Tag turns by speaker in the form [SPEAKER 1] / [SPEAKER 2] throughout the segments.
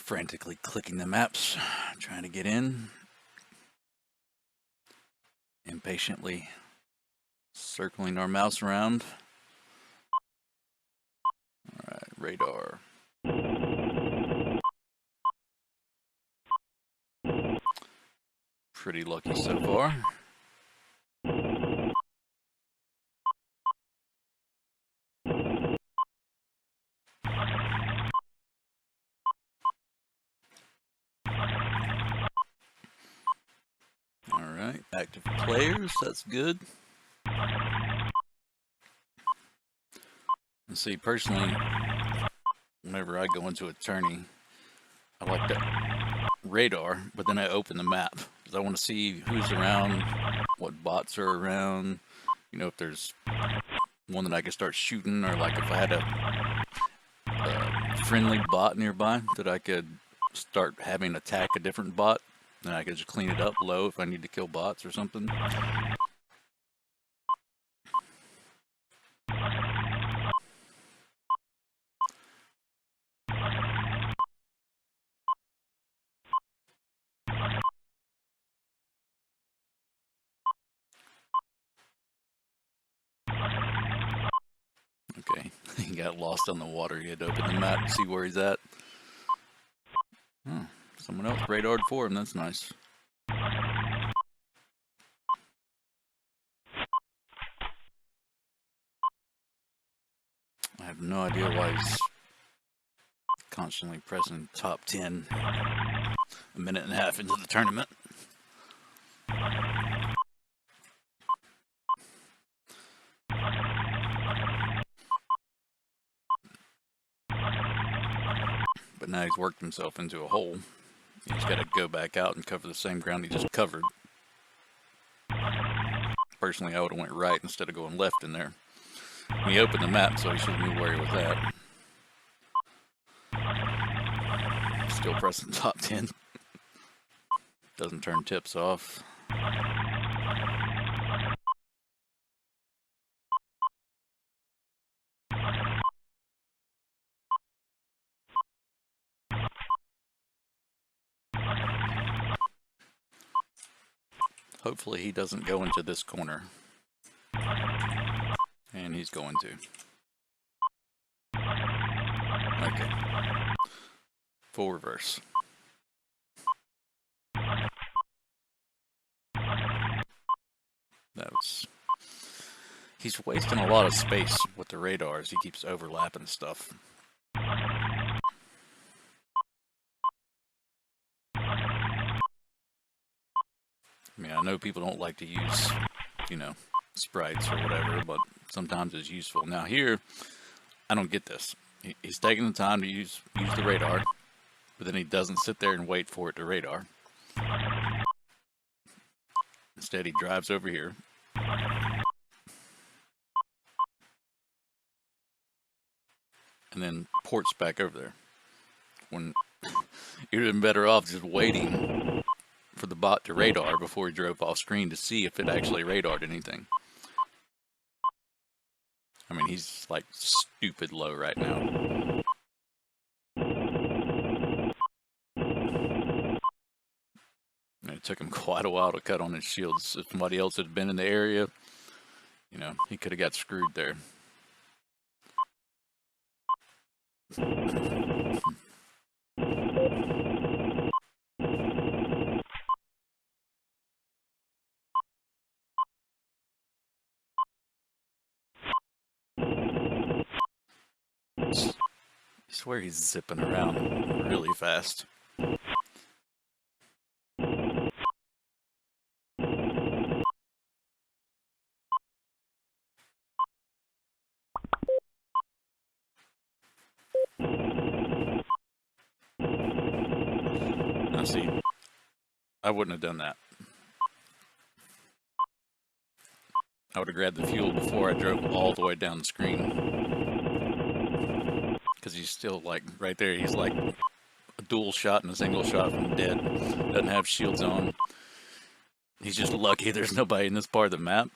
[SPEAKER 1] frantically clicking the maps, trying to get in. Impatiently circling our mouse around. Alright, radar. Pretty lucky so far. Alright, active players, that's good. And see, personally, whenever I go into a tourney, I like that radar, but then I open the map, because I want to see who's around, what bots are around, you know, if there's one that I could start shooting, or like if I had a friendly bot nearby that I could start having attack a different bot, then I could just clean it up low if I need to kill bots or something. Okay, he got lost on the water. He had to open the map to see where he's at. Oh, someone else radared for him. That's nice. I have no idea why he's constantly pressing top 10 a minute and a half into the tournament. But now he's worked himself into a hole. He's got to go back out and cover the same ground he just covered. Personally, I would have went right instead of going left in there. He opened the map, so he should have knew where he was at. Still pressing top 10. Doesn't turn tips off. Hopefully he doesn't go into this corner. And he's going to. Okay. Full reverse. That was... He's wasting a lot of space with the radars. He keeps overlapping stuff. I mean, I know people don't like to use, you know, sprites or whatever, but sometimes it's useful. Now here, I don't get this. He's taking the time to use the radar, but then he doesn't sit there and wait for it to radar. Instead, he drives over here. And then ports back over there. When you'd have been better off just waiting for the bot to radar before he drove off screen to see if it actually radared anything. I mean, he's like stupid low right now. And it took him quite a while to cut on his shields. If somebody else had been in the area, you know, he could have got screwed there. I swear he's zipping around really fast. Now see, I wouldn't have done that. I would have grabbed the fuel before I drove all the way down the screen. Because he's still like, right there, he's like a dual shot and a single shot from dead. Doesn't have shields on. He's just lucky there's nobody in this part of the map.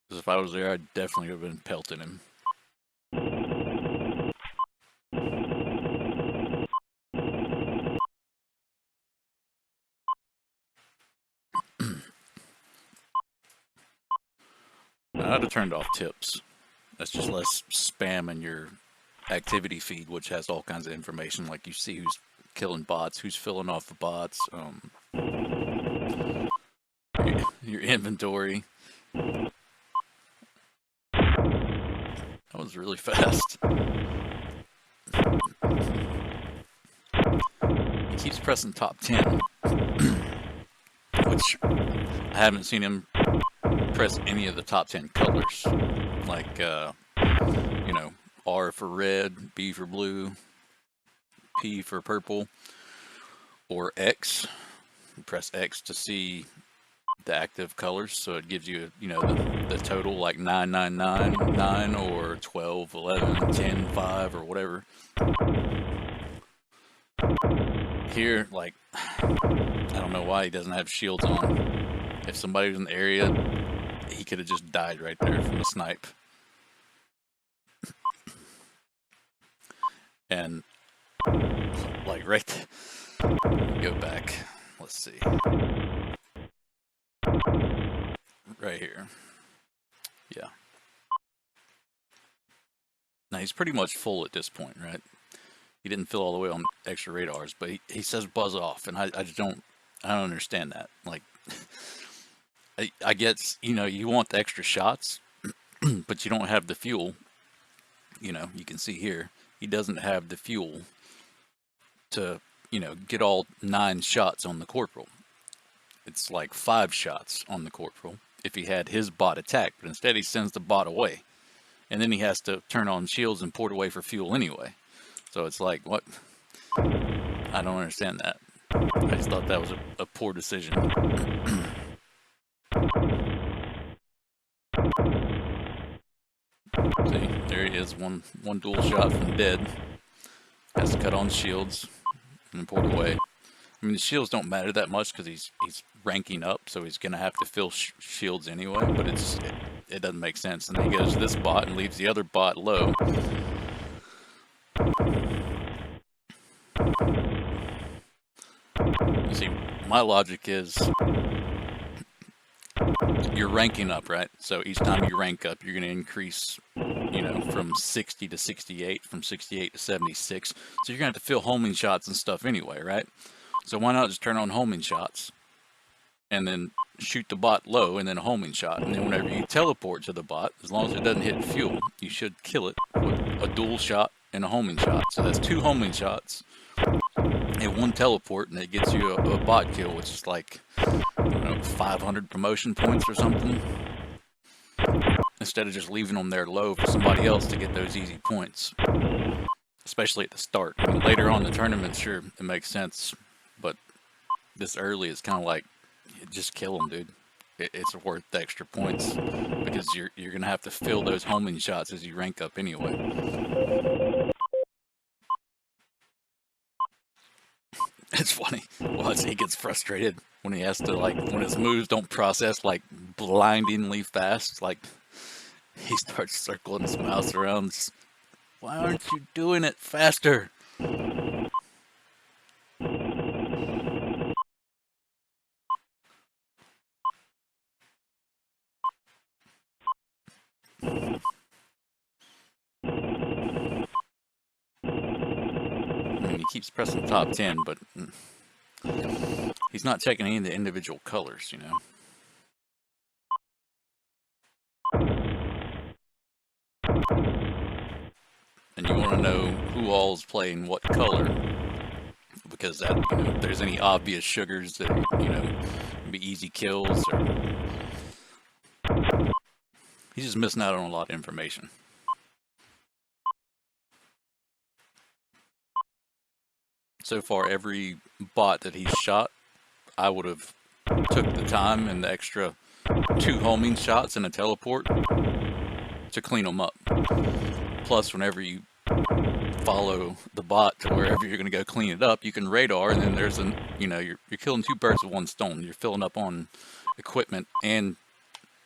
[SPEAKER 1] Because if I was there, I'd definitely have been pelting him. I'd have turned off tips. That's just less spam in your activity feed, which has all kinds of information, like you see who's killing bots, who's filling off the bots, your inventory. That was really fast. He keeps pressing top 10, which I haven't seen him press any of the top 10 colors, like, you know, R for red, B for blue, P for purple, or X. You press X to see the active colors, so it gives you, you know, the total, like 9999 or 12, 11, 10, 5, or whatever. Here, like, I don't know why he doesn't have shields on. If somebody was in the area, he could have just died right there from a snipe. And, like, right there, go back, let's see. Right here. Yeah. Now, he's pretty much full at this point, right? He didn't fill all the way on extra radars, but he says buzz off, and I just don't understand that. Like, I guess, you know, you want the extra shots, but you don't have the fuel. You know, you can see here, he doesn't have the fuel to, you know, get all 9 shots on the corporal. It's like 5 shots on the corporal if he had his bot attack, but instead he sends the bot away. And then he has to turn on shields and port away for fuel anyway. So it's like, what? I don't understand that. I just thought that was a poor decision. See, there he is, one dual shot from dead. Has to cut on shields and port away. I mean, the shields don't matter that much because he's ranking up, so he's gonna have to fill shields anyway. But it doesn't make sense. And then he goes to this bot and leaves the other bot low. See, my logic is you're ranking up, right? So each time you rank up, you're going to increase, you know, from 60 to 68, from 68 to 76. So you're going to have to fill homing shots and stuff anyway, right? So why not just turn on homing shots and then shoot the bot low and then a homing shot. And then whenever you teleport to the bot, as long as it doesn't hit fuel, you should kill it with a dual shot and a homing shot. So that's 2 homing shots and 1 teleport, and it gets you a bot kill, which is like, I don't know, 500 promotion points or something. Instead of just leaving them there low for somebody else to get those easy points. Especially at the start. I mean, later on in the tournament, sure, it makes sense. But this early is kind of like, just kill them, dude. It's worth the extra points. Because you're going to have to fill those homing shots as you rank up anyway. It's funny. Well, he gets frustrated when he has to, like, when his moves don't process, like, blindingly fast. Like, he starts circling his mouse around. Just, why aren't you doing it faster? I mean, he keeps pressing top 10, but he's not checking any of the individual colors, you know. And you want to know who all's playing what color, because that, you know, if there's any obvious sugars that, you know, can be easy kills, or he's just missing out on a lot of information. So far, every bot that he's shot, I would have took the time and the extra 2 homing shots and a teleport to clean them up. Plus, whenever you follow the bot to wherever you're going to go clean it up, you can radar, and then there's an, you know, you're killing 2 birds with 1 stone. You're filling up on equipment and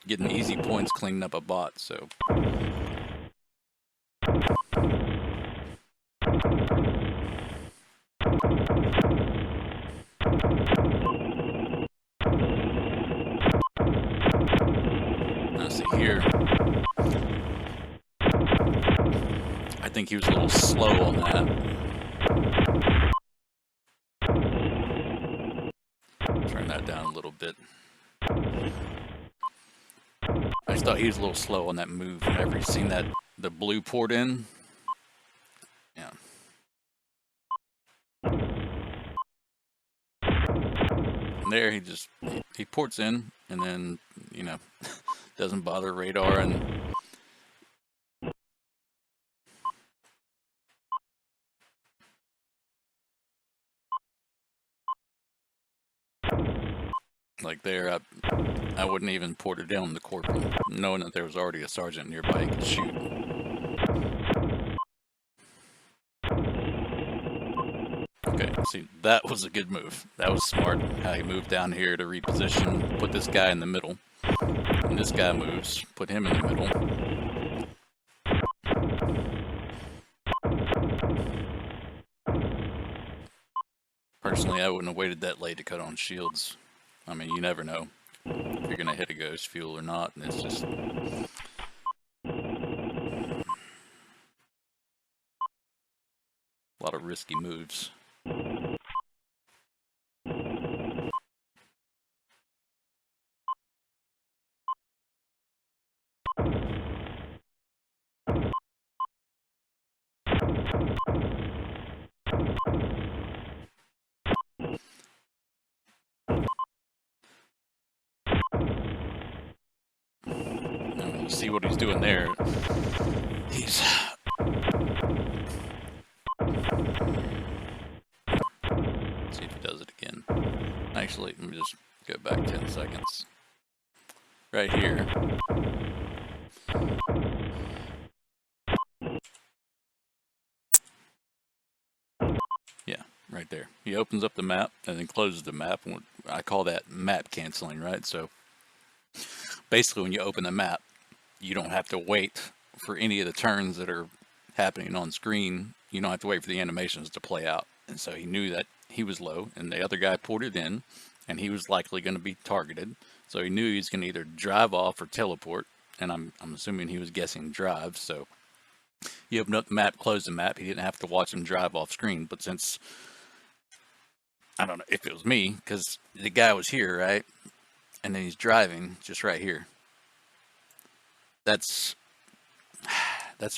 [SPEAKER 1] getting easy points cleaning up a bot, so. Now see here, I think he was a little slow on that. Turn that down a little bit. I just thought he was a little slow on that move. Whenever you seen that, the blue port in, yeah. And there he ports in, and then, you know, doesn't bother radar, and like there, I wouldn't even port it down the corporal, knowing that there was already a sergeant nearby he could shoot. Okay, see, that was a good move. That was smart, how he moved down here to reposition, put this guy in the middle. And this guy moves, put him in the middle. Personally, I wouldn't have waited that late to cut on shields. I mean, you never know if you're gonna hit a ghost fuel or not, and it's just... a lot of risky moves. You see what he's doing there. He's... Let's see if he does it again. Actually, let me just go back 10 seconds. Right here. Yeah, right there. He opens up the map and then closes the map. I call that map canceling, right? So basically when you open the map, you don't have to wait for any of the turns that are happening on screen. You don't have to wait for the animations to play out. And so he knew that he was low, and the other guy ported in, and he was likely going to be targeted. So he knew he was going to either drive off or teleport, and I'm assuming he was guessing drive. So he opened up the map, closed the map. He didn't have to watch him drive off screen. But since, I don't know if it was me, because the guy was here, right? And then he's driving just right here. That's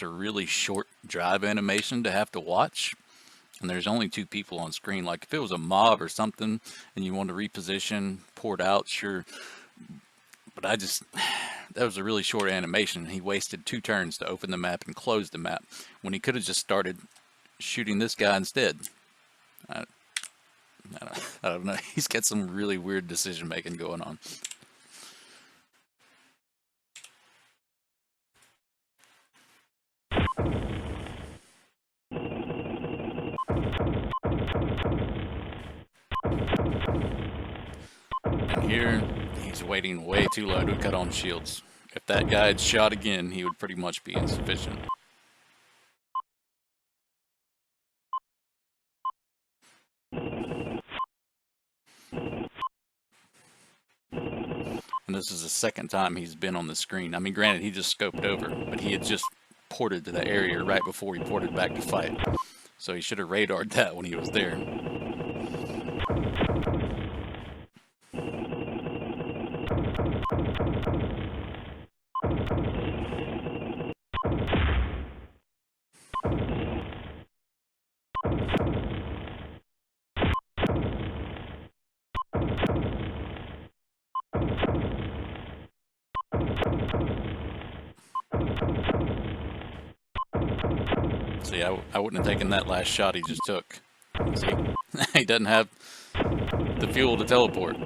[SPEAKER 1] a really short drive animation to have to watch, and there's only 2 people on screen. Like if it was a mob or something and you want to reposition, port out, sure, but that was a really short animation. He wasted 2 turns to open the map and close the map when he could have just started shooting this guy instead. I don't know. He's got some really weird decision making going on. And here, he's waiting way too low to cut on shields. If that guy had shot again, he would pretty much be insufficient. And this is the second time he's been on the screen. I mean, granted, he just scoped over, but he had just ported to the area right before he ported back to fight. So he should have radared that when he was there. See, I wouldn't have taken that last shot he just took. See, he doesn't have the fuel to teleport.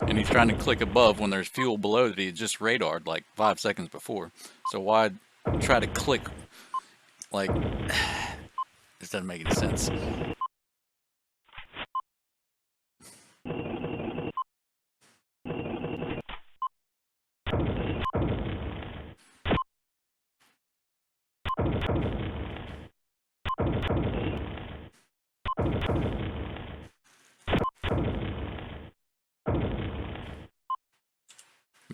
[SPEAKER 1] And he's trying to click above when there's fuel below that he had just radared like 5 seconds before. So why try to click, like, this doesn't make any sense.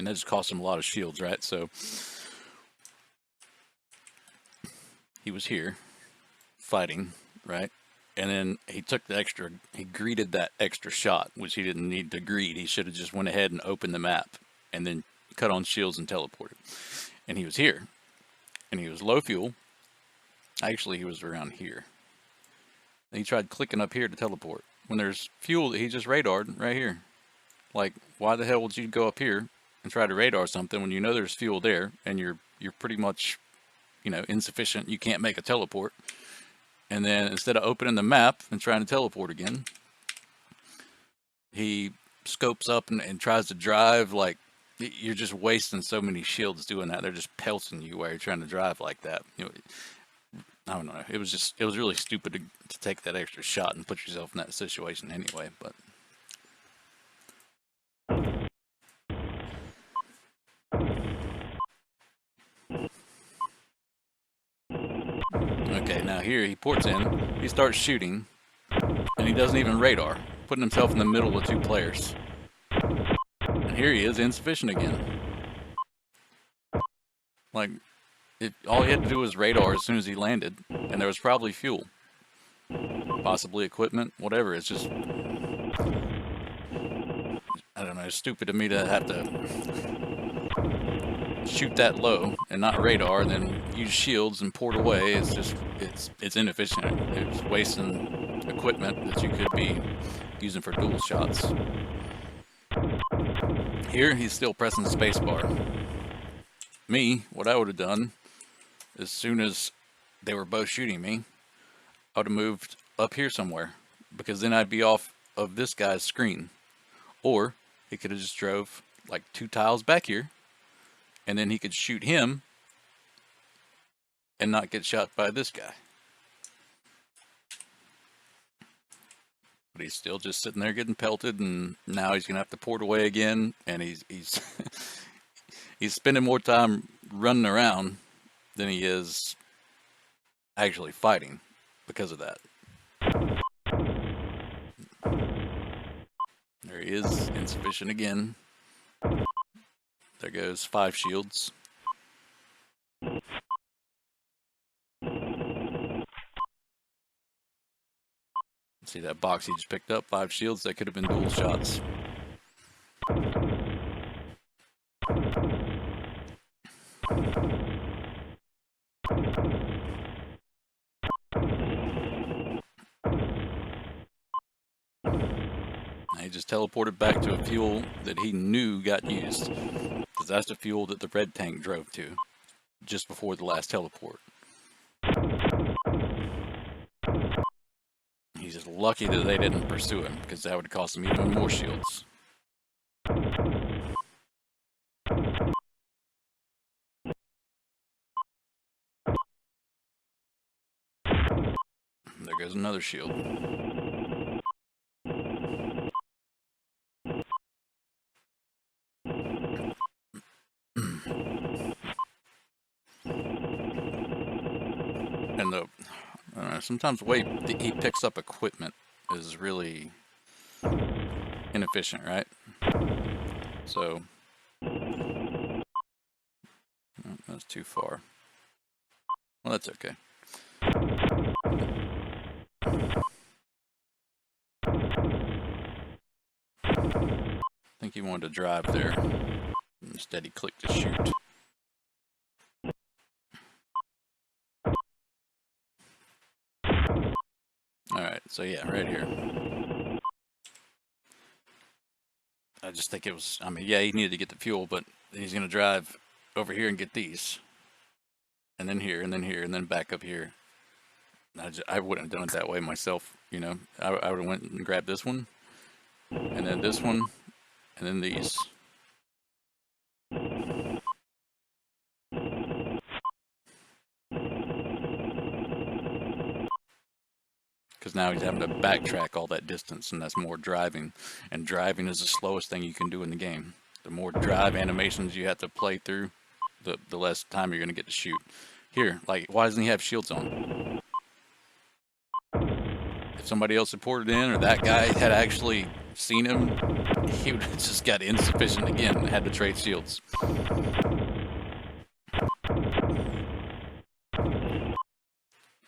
[SPEAKER 1] And that just cost him a lot of shields, right? So he was here fighting, right? And then he took the extra, he greeted that extra shot, which he didn't need to greet. He should have just went ahead and opened the map and then cut on shields and teleported. And he was here. And he was low fuel. Actually, he was around here. And he tried clicking up here to teleport. When there's fuel, he just radared right here. Like, why the hell would you go up here and try to radar something when you know there's fuel there and you're pretty much, you know, insufficient. You can't make a teleport. And then instead of opening the map and trying to teleport again, he scopes up and tries to drive. Like, you're just wasting so many shields doing that. They're just pelting you while you're trying to drive like that. You know, I don't know. It was really stupid to take that extra shot and put yourself in that situation anyway. But okay, now here he ports in, he starts shooting, and he doesn't even radar, putting himself in the middle of two players. And here he is, insufficient again. Like, all he had to do was radar as soon as he landed, and there was probably fuel. Possibly equipment, whatever. It's just, I don't know, it's stupid of me to have to shoot that low and not radar, and then use shields and port away. It's just, it's inefficient. It's wasting equipment that you could be using for dual shots. Here, he's still pressing spacebar. Me, what I would have done, as soon as they were both shooting me, I would have moved up here somewhere, because then I'd be off of this guy's screen. Or he could have just drove like 2 tiles back here, and then he could shoot him and not get shot by this guy. But he's still just sitting there getting pelted, and now he's gonna have to port away again, and he's he's spending more time running around than he is actually fighting because of that. There he is, insufficient again. There goes 5 shields. See that box he just picked up? 5 shields, that could have been dual shots. He just teleported back to a fuel that he knew got used, because that's the fuel that the red tank drove to just before the last teleport. He's just lucky that they didn't pursue him, because that would cost him even more shields. There goes another shield. And sometimes the way he picks up equipment is really inefficient, right? So, that's too far. Well, that's okay. I think he wanted to drive there. Instead, he clicked to shoot. Alright, so yeah, right here. I just think it was, I mean, yeah, he needed to get the fuel, but he's going to drive over here and get these. And then here, and then here, and then back up here. I wouldn't have done it that way myself, you know. I would have went and grabbed this one, and then this one, and then these. Because now he's having to backtrack all that distance, and that's more driving. And driving is the slowest thing you can do in the game. The more drive animations you have to play through, the less time you're going to get to shoot. Here, like, why doesn't he have shields on? If somebody else had ported in, or that guy had actually seen him he would have just got insufficient again and had to trade shields.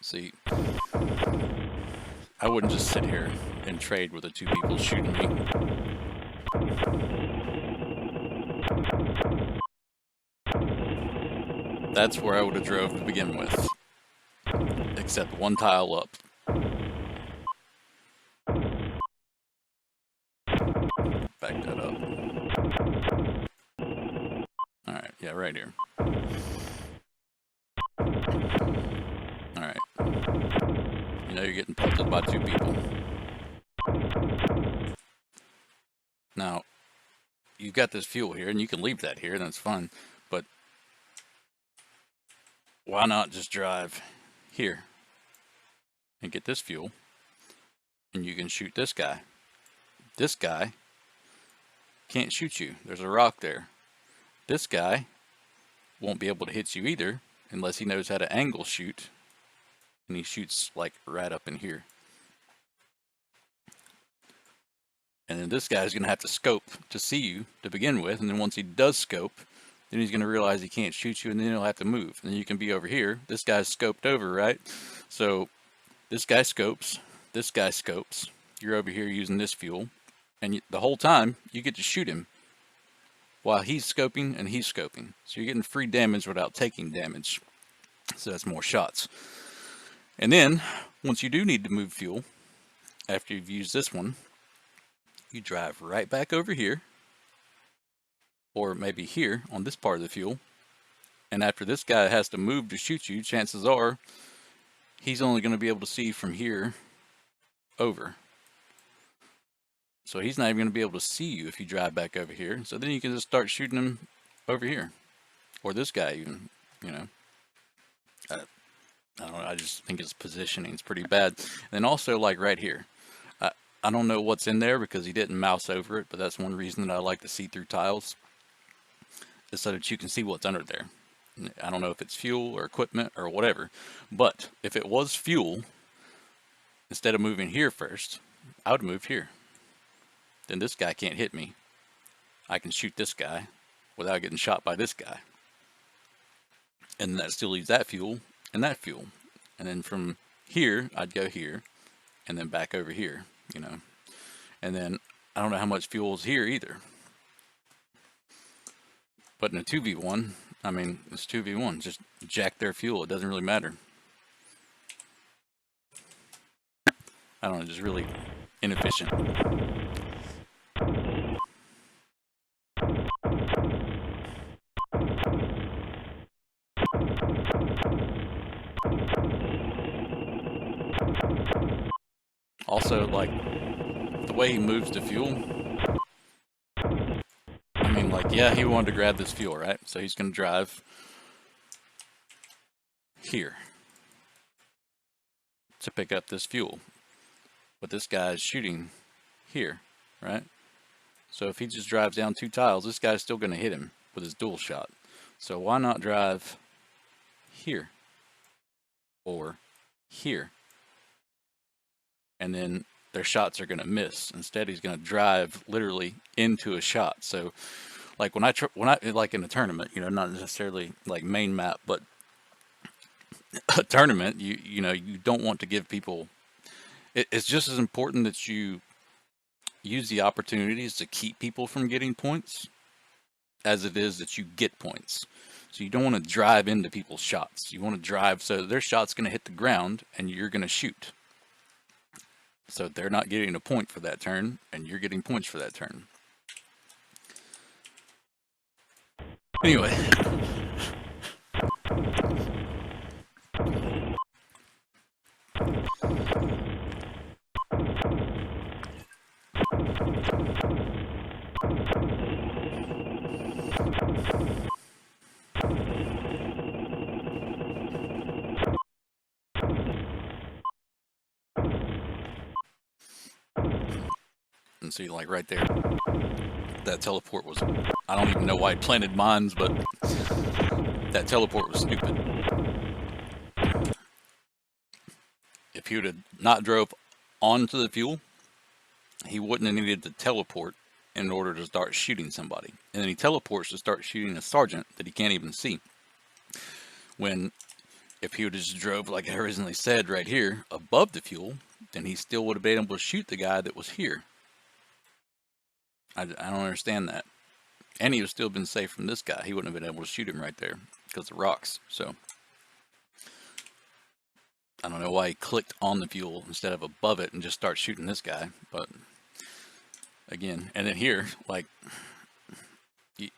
[SPEAKER 1] See, I wouldn't just sit here and trade with the two people shooting me. That's where I would have drove to begin with, except one tile up. Back that up. Alright, yeah, right here. Alright. You know you're getting pelted by two people. Now, you've got this fuel here, and you can leave that here, that's fine. But why not just drive here and get this fuel, and you can shoot this guy. This guy can't shoot you. There's a rock there. This guy won't be able to hit you either unless he knows how to angle shoot, and he shoots like right up in here. And then this guy's going to have to scope to see you to begin with, and then once he does scope, then he's going to realize he can't shoot you, and then he'll have to move. And then you can be over here. This guy's scoped over, right? So this guy scopes, this guy scopes. You're over here using this fuel, and the whole time you get to shoot him while he's scoping and he's scoping. So you're getting free damage without taking damage. So that's more shots. And then once you do need to move fuel, after you've used this one, you drive right back over here, or maybe here on this part of the fuel, and after this guy has to move to shoot you, chances are he's only going to be able to see from here over. So he's not even going to be able to see you if you drive back over here. So then you can just start shooting him over here, or this guy even, you know. I don't know, I just think his positioning is pretty bad. And then also like right here, I don't know what's in there because he didn't mouse over it, but that's one reason that I like to see through tiles, is so that you can see what's under there. I don't know if it's fuel or equipment or whatever, but if it was fuel, instead of moving here first, I would move here. Then this guy can't hit me. I can shoot this guy without getting shot by this guy. And that still leaves that fuel and that fuel. And then from here, I'd go here and then back over here, you know. And then I don't know how much fuel is here either. But in a 2v1, I mean, it's 2v1. Just jack their fuel. It doesn't really matter. I don't know, just really inefficient. Also, like, the way he moves the fuel, I mean, like, yeah, he wanted to grab this fuel, right? So he's going to drive here to pick up this fuel. But this guy is shooting here, right? So if he just drives down 2 tiles, this guy's still going to hit him with his dual shot. So why not drive here or here? And then their shots are going to miss. Instead, he's going to drive literally into a shot. So, like when I like in a tournament, you know, not necessarily like main map, but a tournament, you know, you don't want to give people. It's just as important that you use the opportunities to keep people from getting points as it is that you get points. So you don't want to drive into people's shots. You want to drive so their shot's going to hit the ground and you're going to shoot. So they're not getting a point for that turn, and you're getting points for that turn. Anyway. And see, like right there, that teleport was, I don't even know why I planted mines, but that teleport was stupid. If he would have not drove onto the fuel, he wouldn't have needed to teleport in order to start shooting somebody. And then he teleports to start shooting a sergeant that he can't even see. When, if he would have just drove, like I originally said, right here, above the fuel, then he still would have been able to shoot the guy that was here. I don't understand that. And he would still been safe from this guy. He wouldn't have been able to shoot him right there because of rocks. So I don't know why he clicked on the fuel instead of above it and just start shooting this guy. But again, and then here, like,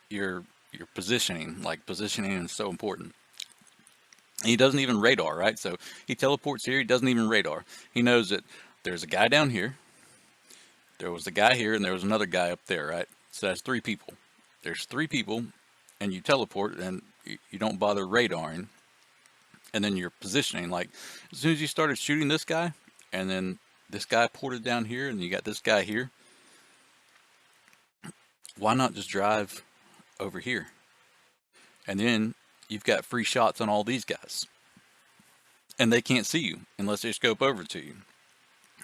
[SPEAKER 1] your positioning, like positioning is so important. And he doesn't even radar, right? So he teleports here. He doesn't even radar. He knows that there's a guy down here. There was a guy here, and there was another guy up there, right? So that's 3 people. There's 3 people, and you teleport, and you don't bother radaring. And then you're positioning, like, as soon as you started shooting this guy, and then this guy ported down here, and you got this guy here, why not just drive over here? And then you've got free shots on all these guys. And they can't see you unless they scope over to you.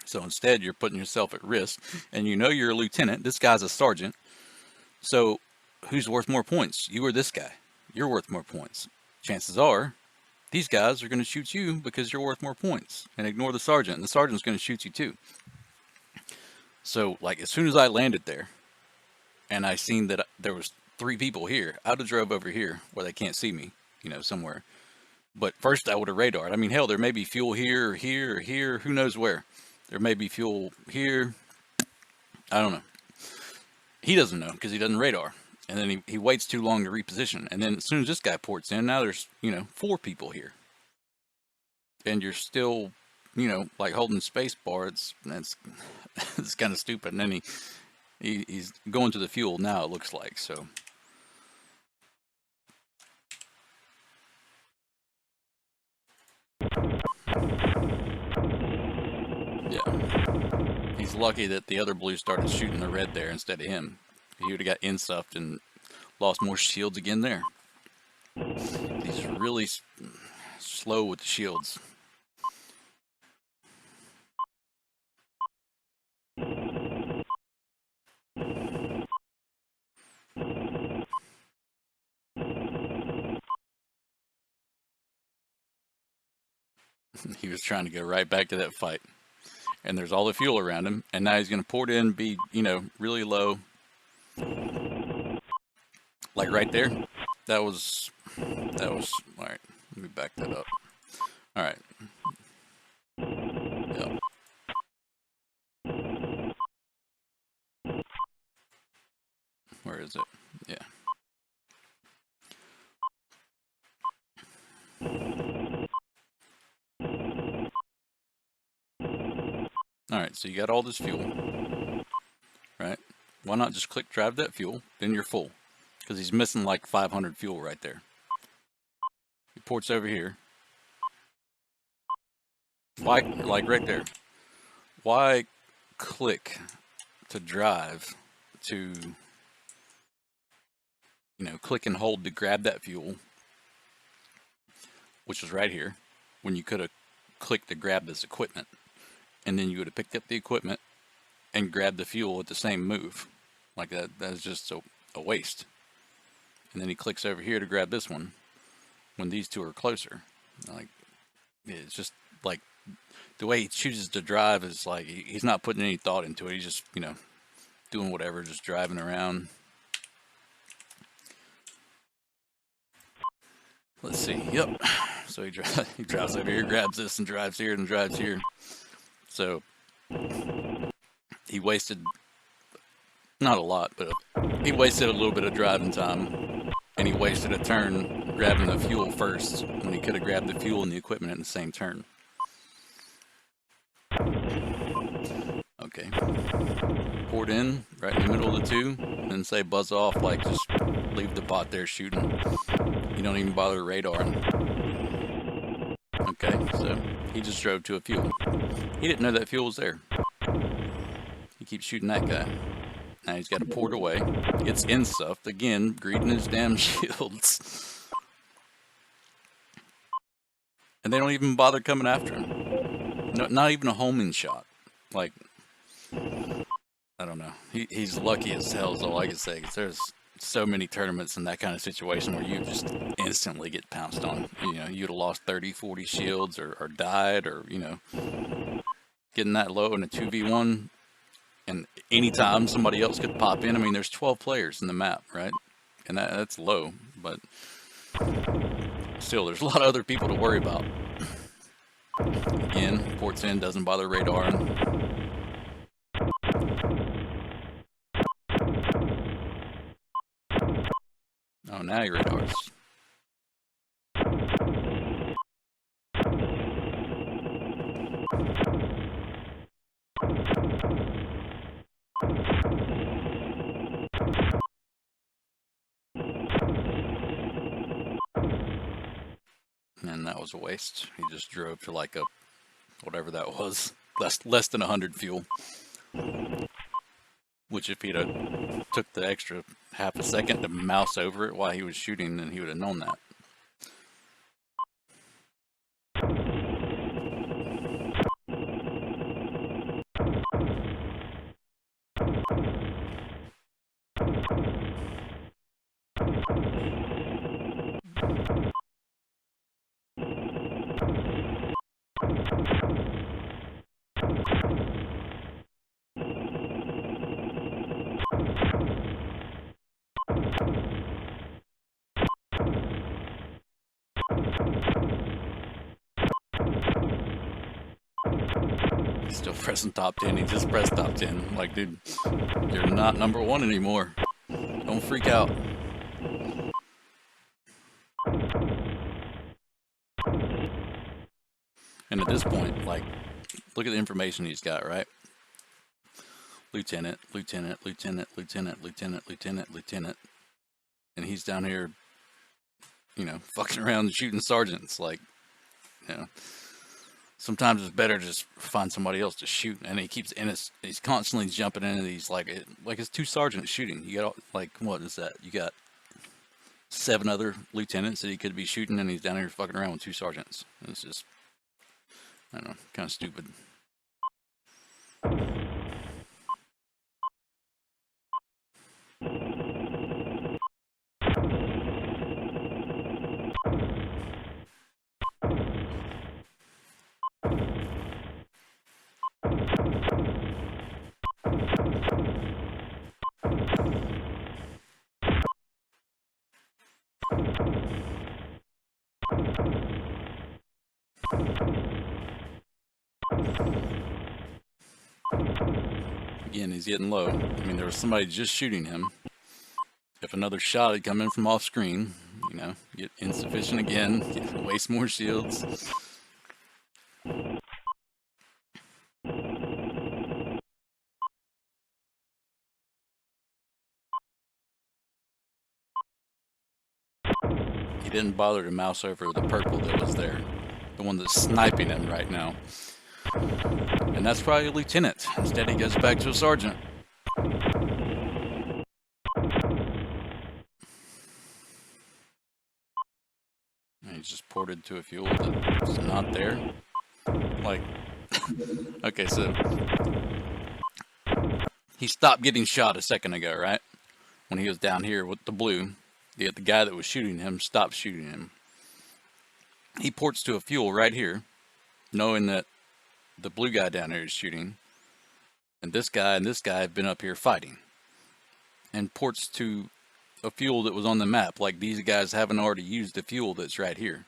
[SPEAKER 1] So instead, you're putting yourself at risk, and you know you're a lieutenant. This guy's a sergeant. So who's worth more points? You or this guy? You're worth more points. Chances are, these guys are going to shoot you because you're worth more points, and ignore the sergeant. And the sergeant's going to shoot you too. So, like, as soon as I landed there, and I seen that there was 3 people here, I would have drove over here where they can't see me, you know, somewhere. But first, I would have radared. I mean, hell, there may be fuel here or here or here. Who knows where? There may be fuel here. I don't know. He doesn't know because he doesn't radar. And then he waits too long to reposition. And then as soon as this guy ports in, now there's, you know, 4 people here. And you're still, you know, like holding space bar. It's kind of stupid. And then he's going to the fuel now, it looks like. So yeah, he's lucky that the other blue started shooting the red there instead of him. He would have got insuffed and lost more shields again there. He's really slow with the shields. He was trying to go right back to that fight. And there's all the fuel around him. And now he's going to pour it in, be, you know, really low. Like right there. That was, all right. Let me back that up. All right. Yep. Where is it? Yeah. All right, so you got all this fuel, right? Why not just click drive that fuel, then you're full. Because he's missing like 500 fuel right there. He ports over here. Why, like right there, why click to drive to, you know, click and hold to grab that fuel, which was right here, when you could have clicked to grab this equipment. And then you would have picked up the equipment and grabbed the fuel at the same move. Like that, that's just a waste. And then he clicks over here to grab this one when these two are closer. Like, it's just like the way he chooses to drive is like he's not putting any thought into it. He's just, you know, doing whatever, just driving around. Let's see. Yep. So he drives over here, grabs this, and drives here and drives here. So he wasted, not a lot, but he wasted a little bit of driving time, and he wasted a turn grabbing the fuel first when he could have grabbed the fuel and the equipment in the same turn. Okay. Poured in right in the middle of the two, and say buzz off, like just leave the bot there shooting. You don't even bother radaring. Okay, so he just drove to a fuel. He didn't know that fuel was there. He keeps shooting that guy. Now he's got to port away. Gets insuffed again, greeding his damn shields. And they don't even bother coming after him. No, not even a homing shot. Like, I don't know. He's lucky as hell is all I can say. 'Cause there's so many tournaments in that kind of situation where you just instantly get pounced on. You know, you'd have lost 30, 40 shields or died or, you know, getting that low in a 2v1. And anytime somebody else could pop in, I mean, there's 12 players in the map, right? And that's low, but still, there's a lot of other people to worry about. Again, ports in, doesn't bother radaring. Oh, now he radars. And that was a waste. He just drove to like a, whatever that was, less than 100 fuel. Which if he'd have took the extra half a second to mouse over it while he was shooting, then he would have known that. Still pressing top 10. He just pressed top 10. Like, dude, you're not number one anymore. Don't freak out. And at this point, like, look at the information he's got, right? Lieutenant, lieutenant, lieutenant, lieutenant, lieutenant, lieutenant, lieutenant. And he's down here, you know, fucking around and shooting sergeants. Like, you know, sometimes it's better to just find somebody else to shoot. And he keeps in his, he's constantly jumping into these, like it's 2 sergeants shooting. You got, like, what is that? You got 7 other lieutenants that he could be shooting, and he's down here fucking around with 2 sergeants. It's just, I don't know, kind of stupid. Again, he's getting low. I mean, there was somebody just shooting him. If another shot had come in from off screen, you know, get insufficient again, waste more shields. He didn't bother to mouse over the purple that was there, the one that's sniping him right now. And that's probably a lieutenant. Instead, he goes back to a sergeant. And he's just ported to a fuel that's not there. Like, okay, so he stopped getting shot a second ago, right? When he was down here with the blue, the guy that was shooting him stopped shooting him. He ports to a fuel right here, knowing that the blue guy down there is shooting, and this guy have been up here fighting, and ports to a fuel that was on the map. Like, these guys haven't already used the fuel that's right here.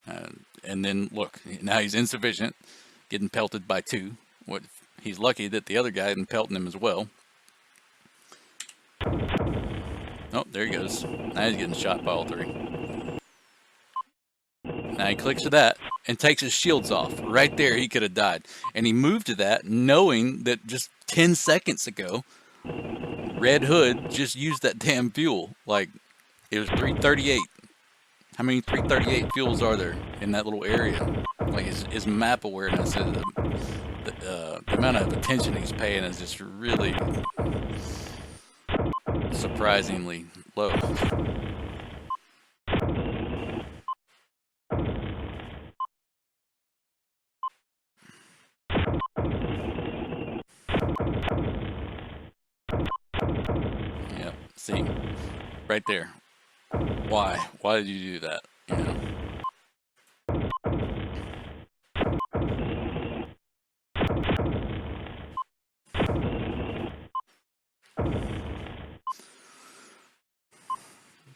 [SPEAKER 1] And then look, now he's insufficient, getting pelted by 2. What, he's lucky that the other guy isn't pelting him as well. Oh, there he goes. Now he's getting shot by all 3. Now he clicks to that and takes his shields off. Right there, he could have died. And he moved to that knowing that just 10 seconds ago, Red Hood just used that damn fuel. Like, it was 338. How many 338 fuels are there in that little area? Like, his map awareness, the amount of attention he's paying is just really surprisingly low. See, right there. Why? Why did you do that? You know?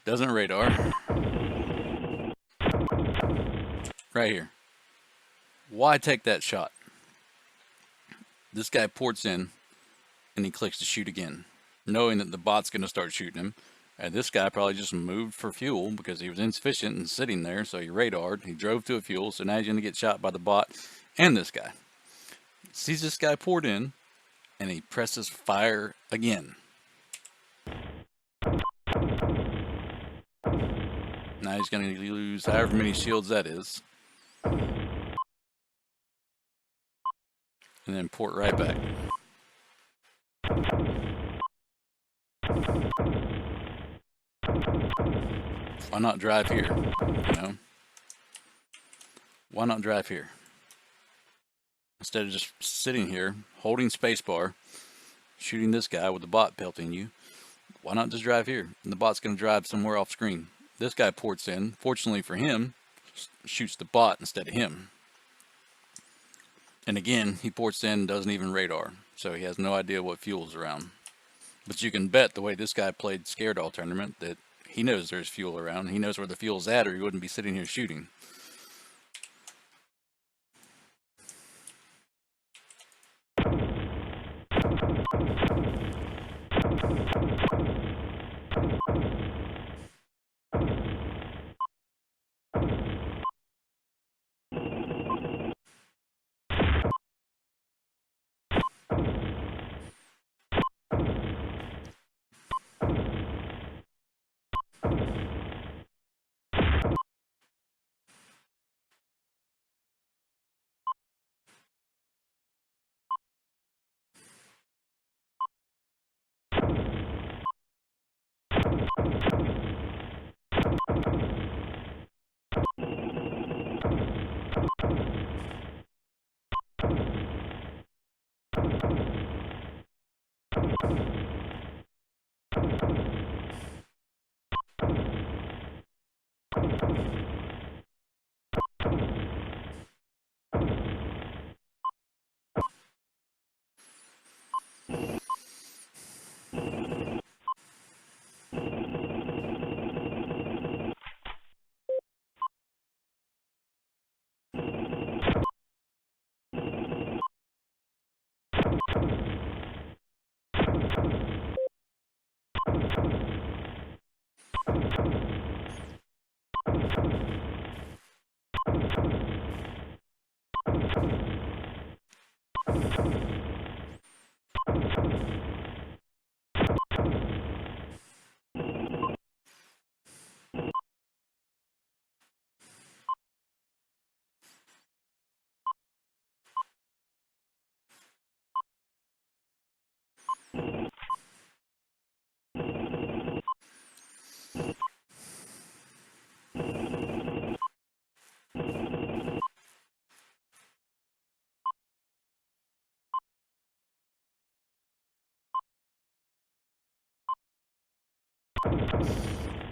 [SPEAKER 1] Doesn't radar. Right here. Why take that shot? This guy ports in and he clicks to shoot again, knowing that the bot's going to start shooting him. And this guy probably just moved for fuel because he was insufficient and sitting there, so he radared. He drove to a fuel, so now he's going to get shot by the bot and this guy. Sees this guy poured in, and he presses fire again. Now he's going to lose however many shields that is. And then port right back. Why not drive here? You know? Why not drive here? Instead of just sitting here, holding spacebar, shooting this guy with the bot pelting you, why not just drive here? And the bot's going to drive somewhere off screen. This guy ports in. Fortunately for him, shoots the bot instead of him. And again, he ports in, doesn't even radar, so he has no idea what fuel's around. But you can bet the way this guy played Scared All Tournament that he knows there's fuel around. He knows where the fuel's at, or he wouldn't be sitting here shooting.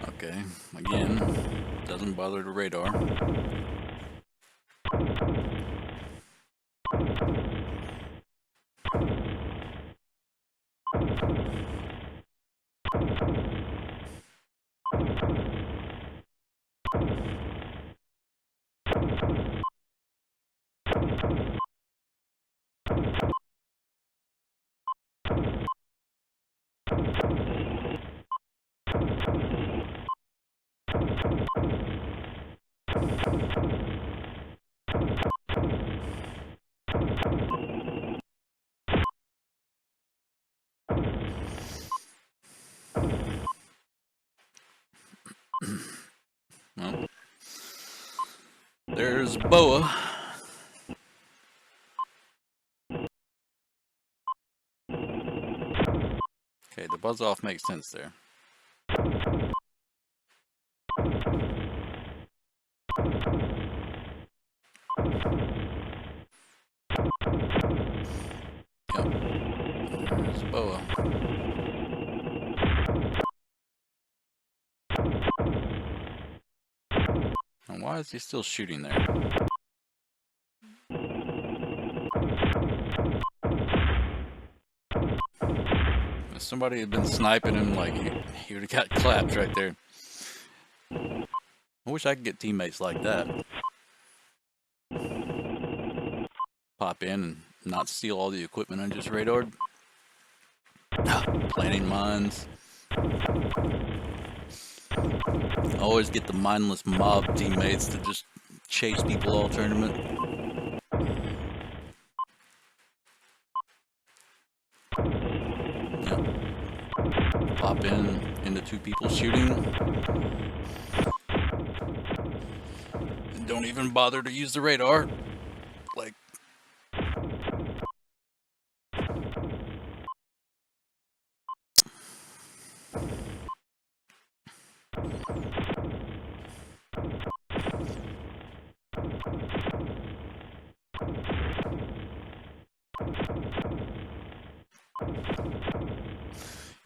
[SPEAKER 1] Okay, again, doesn't bother the radar. Well, there's Boa. Okay, the buzz off makes sense there. Yep. There's Boa. And why is he still shooting there? If somebody had been sniping him, like, he would have got clapped right there. I wish I could get teammates like that. Pop in and not steal all the equipment I just radared. Planting mines. I always get the mindless mob teammates to just chase people all tournament. Yeah. Pop in into two people shooting. And don't even bother to use the radar. Like,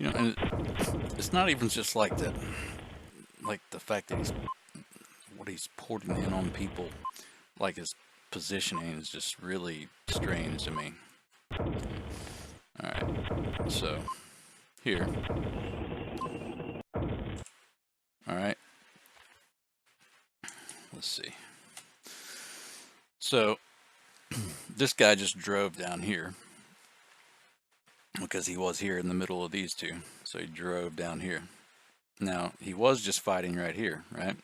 [SPEAKER 1] you know, and it's not even just like that. Like the fact that what he's porting in on people, like his positioning is just really strange to me. Alright, so here. Alright. Let's see. So this guy just drove down here because he was here in the middle of these two. So he drove down here. Now, he was just fighting right here, right?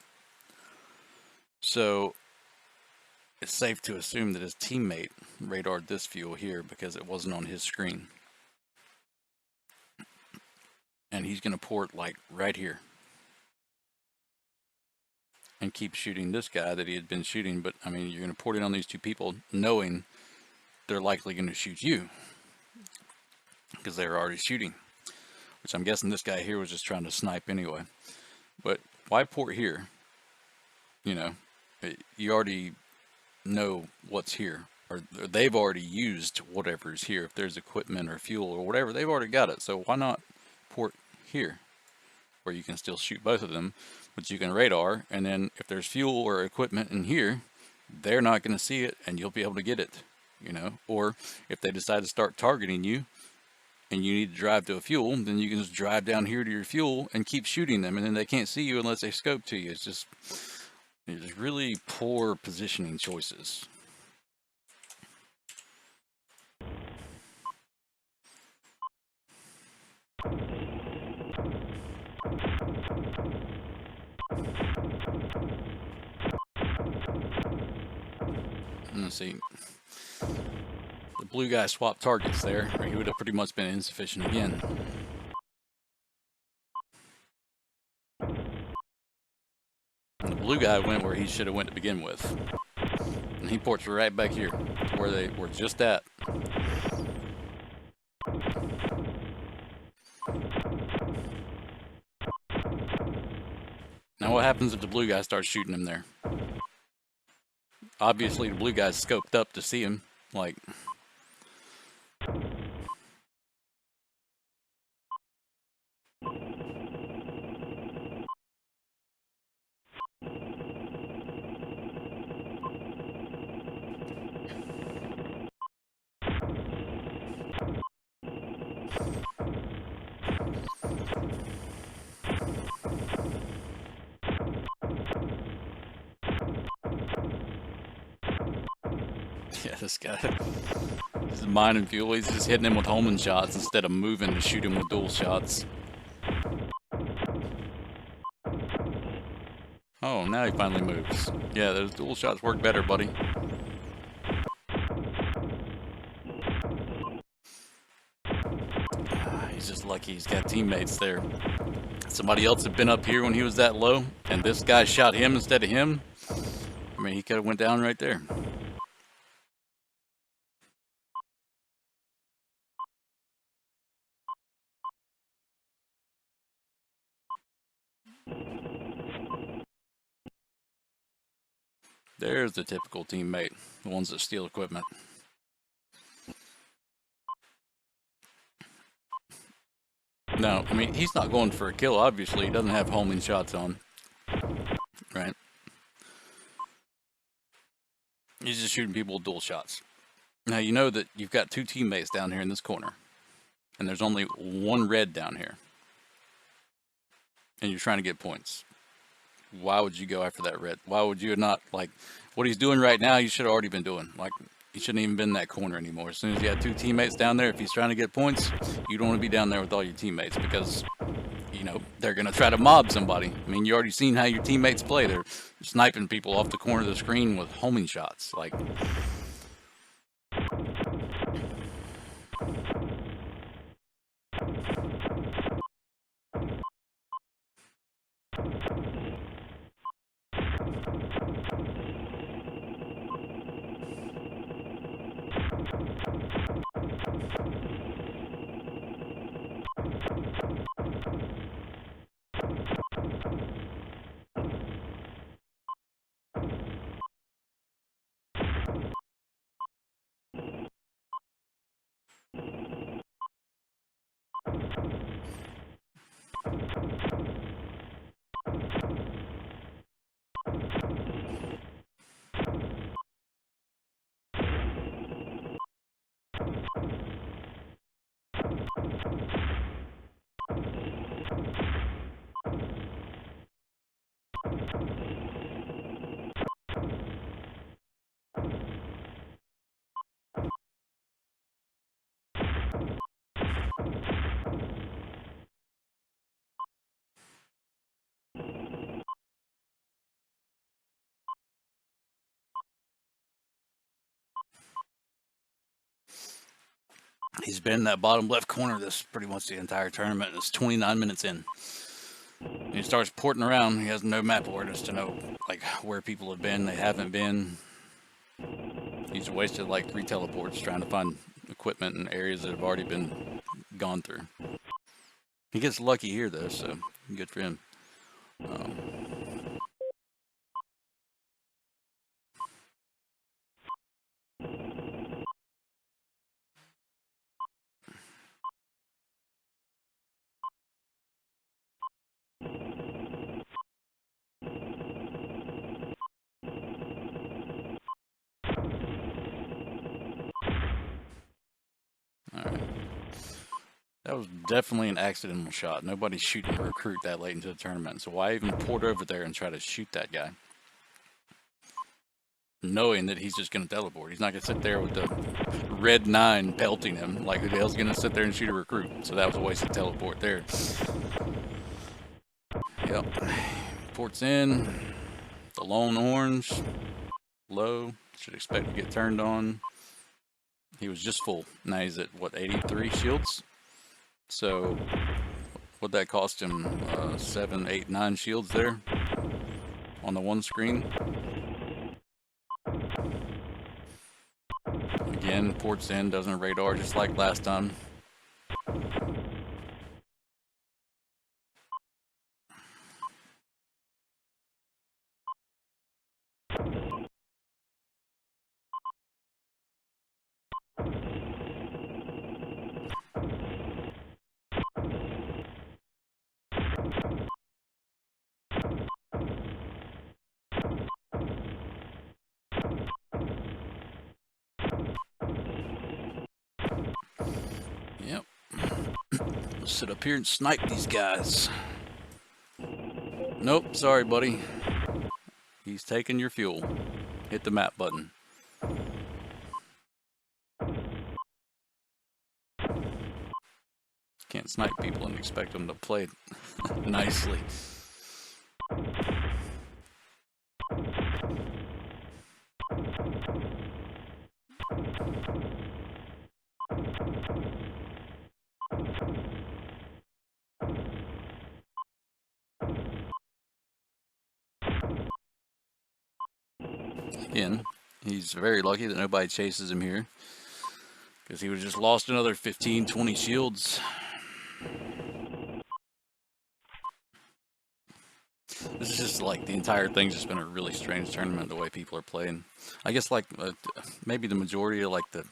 [SPEAKER 1] So it's safe to assume that his teammate radared this fuel here because it wasn't on his screen. And he's going to port like right here. And keep shooting this guy that he had been shooting. But, I mean, you're going to port in on these two people knowing they're likely going to shoot you. Because they were already shooting. Which I'm guessing this guy here was just trying to snipe anyway. But why port here? You know, you already know what's here. Or they've already used whatever's here. If there's equipment or fuel or whatever, they've already got it. So why not port here? Where you can still shoot both of them, but you can radar. And then if there's fuel or equipment in here, they're not going to see it and you'll be able to get it. You know, or if they decide to start targeting you, and you need to drive to a fuel, then you can just drive down here to your fuel and keep shooting them, and then they can't see you unless they scope to you. It's just really poor positioning choices. Let's see. The blue guy swapped targets there, or he would have pretty much been insufficient again. And the blue guy went where he should have went to begin with. And he ports right back here, where they were just at. Now what happens if the blue guy starts shooting him there? Obviously the blue guy's scoped up to see him, like... Yeah, this guy, he's mining fuel. He's just hitting him with homing shots instead of moving to shoot him with dual shots. Oh, now he finally moves. Yeah, those dual shots work better, buddy. He's just lucky he's got teammates there. Somebody else had been up here when he was that low, and this guy shot him instead of him. I mean, he could have went down right there. There's the typical teammate, the ones that steal equipment. No, I mean, he's not going for a kill, obviously. He doesn't have homing shots on. Right? He's just shooting people with dual shots. Now you know that you've got 2 teammates down here in this corner, and there's only 1 red down here, and you're trying to get points. Why would you go after that red? Why would you not, like, what he's doing right now, you should have already been doing. Like, he shouldn't even been in that corner anymore. As soon as you had 2 teammates down there, if he's trying to get points, you don't want to be down there with all your teammates because, you know, they're going to try to mob somebody. I mean, you already seen how your teammates play. They're sniping people off the corner of the screen with homing shots. Like, he's been in that bottom left corner this pretty much the entire tournament. It's 29 minutes in. And he starts porting around. He has no map awareness to know, like, where people have been, they haven't been. He's wasted, like, 3 teleports trying to find equipment in areas that have already been gone through. He gets lucky here, though, so good for him. Alright. That was definitely an accidental shot. Nobody's shooting a recruit that late into the tournament. So why even port over there and try to shoot that guy? Knowing that he's just going to teleport. He's not going to sit there with the red 9 pelting him. Like, who the hell's going to sit there and shoot a recruit? So that was a wasted teleport there. Yep. Ports in. The lone orange. Low. Should expect to get turned on. He was just full. Now he's at, what, 83 shields? So, what'd that cost him? 7, 8, 9 shields there on the one screen. Again, ports in, doesn't radar just like last time. Yep. Let's sit up here and snipe these guys. Nope, sorry, buddy. He's taking your fuel. Hit the map button. Can't snipe people and expect them to play nicely. Again, he's very lucky that nobody chases him here, because he would have just lost another 15, 20 shields. This is just like, the entire thing's just been a really strange tournament, the way people are playing. I guess, like, maybe the majority of, like, the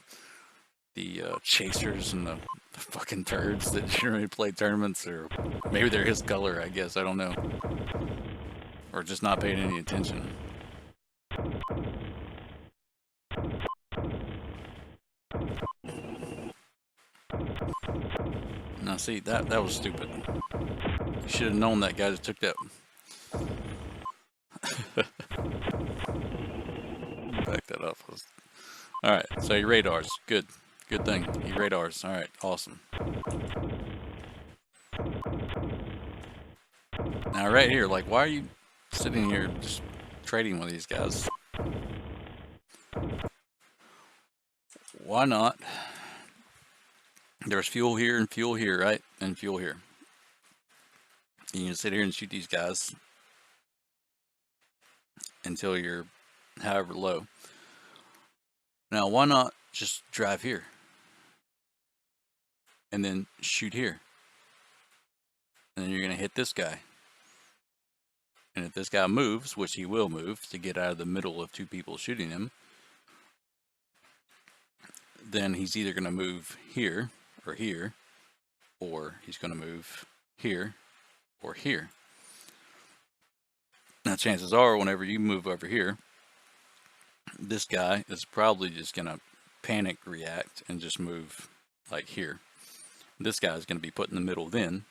[SPEAKER 1] chasers and the fucking turds that generally play tournaments, or maybe they're his color, I guess, I don't know. Or just not paying any attention. See, that was stupid. You should have known that guy that took that. Back that up. Alright, so he radars. Good. Good thing. He radars. Alright, awesome. Now right here, like, why are you sitting here just trading with these guys? Why not? There's fuel here and fuel here, right? And fuel here. You can sit here and shoot these guys until you're however low. Now, why not just drive here and then shoot here? And then you're going to hit this guy. And if this guy moves, which he will move to get out of the middle of two people shooting him, then he's either going to move here, or he's going to move here or here. Now, chances are, whenever you move over here, this guy is probably just going to panic react and just move like here. This guy is going to be put in the middle then,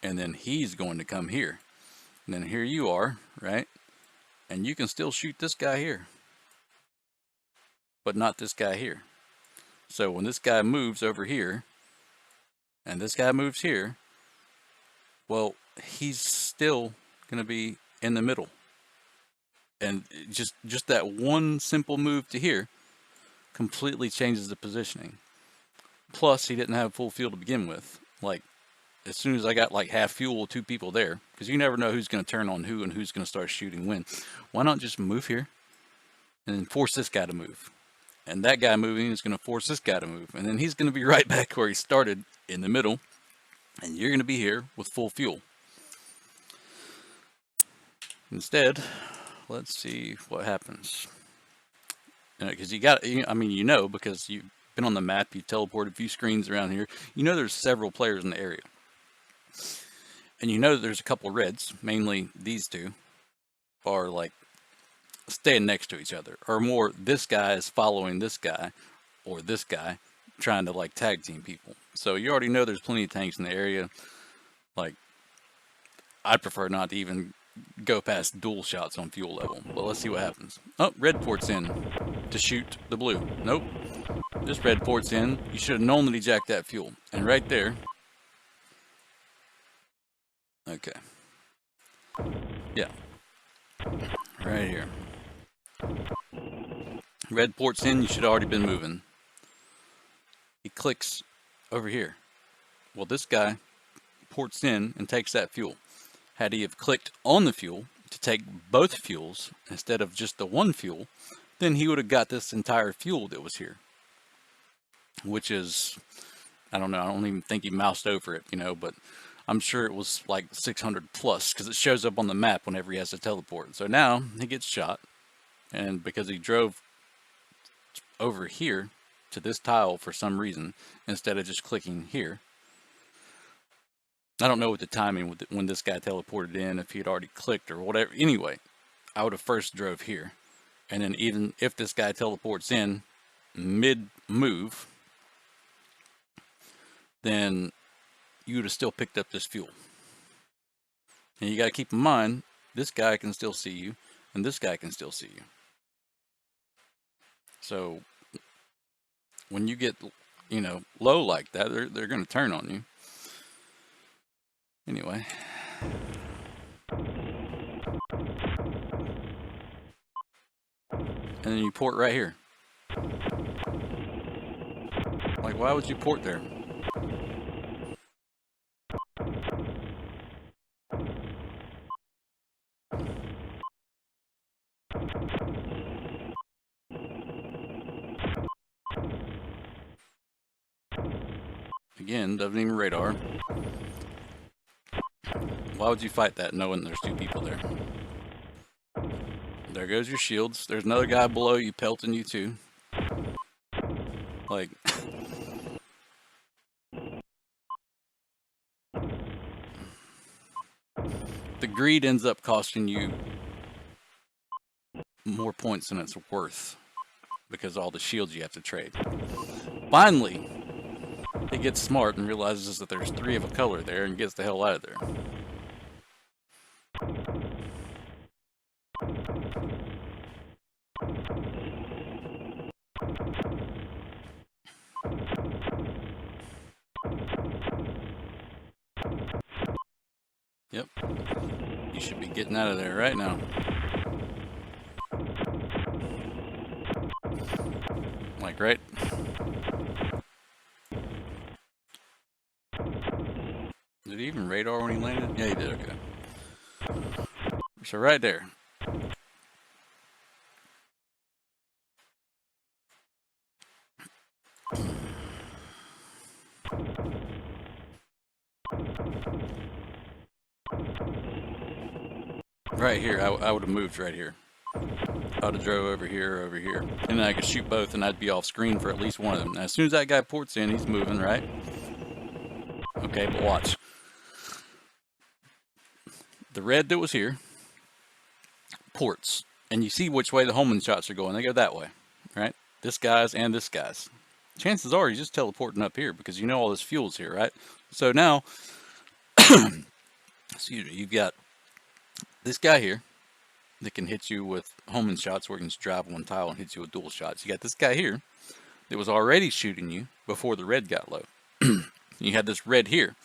[SPEAKER 1] and then he's going to come here. And then here you are, right? And you can still shoot this guy here, but not this guy here. So when this guy moves over here, and this guy moves here, well, he's still going to be in the middle. And just that one simple move to here completely changes the positioning. Plus, he didn't have full fuel to begin with. Like, as soon as I got like half fuel, two people there, because you never know who's going to turn on who and who's going to start shooting when. Why not just move here and then force this guy to move? And that guy moving is going to force this guy to move. And then he's going to be right back where he started in the middle. And you're going to be here with full fuel. Instead, let's see what happens. Because you got, I mean, you know, because you've been on the map, you've teleported a few screens around here. You know there's several players in the area. And you know there's a couple reds, mainly these two, are like staying next to each other. Or more, this guy is following this guy, or this guy, trying to like tag team people. So you already know there's plenty of tanks in the area. Like, I'd prefer not to even go past dual shots on fuel level. But let's see what happens. Oh, red port's in to shoot the blue. Nope. This red port's in. You should have known that he jacked that fuel. And right there. Okay. Yeah. Right here. Red port's in. You should have already been moving. He clicks over here. Well, this guy ports in and takes that fuel. Had he have clicked on the fuel to take both fuels instead of just the one fuel, then he would have got this entire fuel that was here. Which is, I don't know, I don't even think he moused over it, you know, but I'm sure it was like 600 plus because it shows up on the map whenever he has to teleport. So now he gets shot, and because he drove over here to this tile for some reason instead of just clicking here. I don't know what the timing with when this guy teleported in, if he had already clicked or whatever. Anyway, I would have first drove here, and then even if this guy teleports in mid move, then you would have still picked up this fuel. And you got to keep in mind, this guy can still see you, and this guy can still see you. So when you get, you know, low like that, they're going to turn on you. Anyway. And then you port right here. Like, why would you port there? Again, doesn't even radar. Why would you fight that knowing there's two people there? There goes your shields. There's another guy below you pelting you too. Like, the greed ends up costing you more points than it's worth because of all the shields you have to trade. Finally, he gets smart and realizes that there's 3 of a color there and gets the hell out of there. Yep. You should be getting out of there right now. Like, right? Did he even radar when he landed? Yeah, he did, okay. So right there. Right here, I would have moved right here. I would have drove over here, and then I could shoot both, and I'd be off screen for at least one of them. Now, as soon as that guy ports in, he's moving, right? Okay, but watch. The red that was here ports, and you see which way the homing shots are going. They go that way, right? This guy's and this guy's. Chances are he's just teleporting up here because you know all this fuel's here, right? So now, excuse me, you've got this guy here that can hit you with homing shots where he can just drive one tile and hit you with dual shots. You got this guy here that was already shooting you before the red got low. You had this red here.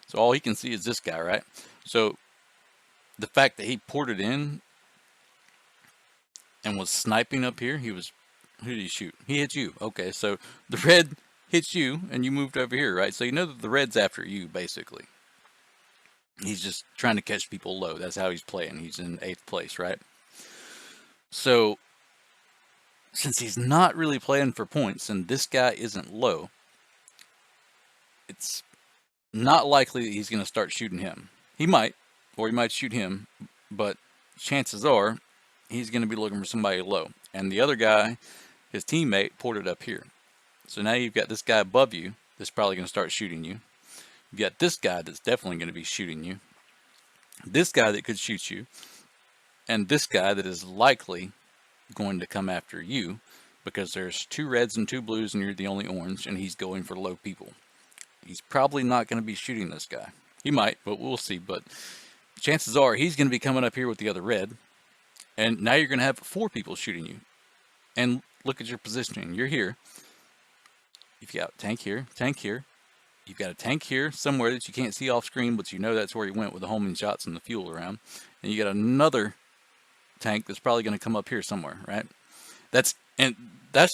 [SPEAKER 1] So all he can see is this guy, right? So the fact that he ported in and was sniping up here, who did he shoot? He hit you. Okay, so the red hits you and you moved over here, right? So you know that the red's after you, basically. He's just trying to catch people low. That's how he's playing. He's in 8th place, right? So, since he's not really playing for points and this guy isn't low, it's not likely that he's going to start shooting him. He might, or he might shoot him, but chances are he's going to be looking for somebody low. And the other guy, his teammate, ported up here. So now you've got this guy above you that's probably going to start shooting you. You've got this guy that's definitely going to be shooting you. This guy that could shoot you. And this guy that is likely going to come after you because there's 2 reds and 2 blues and you're the only orange and he's going for low people. He's probably not going to be shooting this guy. He might, but we'll see. But chances are he's going to be coming up here with the other red. And now you're going to have 4 people shooting you. And look at your positioning. You're here. You've got tank here, tank here. You've got a tank here somewhere that you can't see off screen, but you know that's where he went with the homing shots and the fuel around. And you got another tank that's probably going to come up here somewhere, right? That's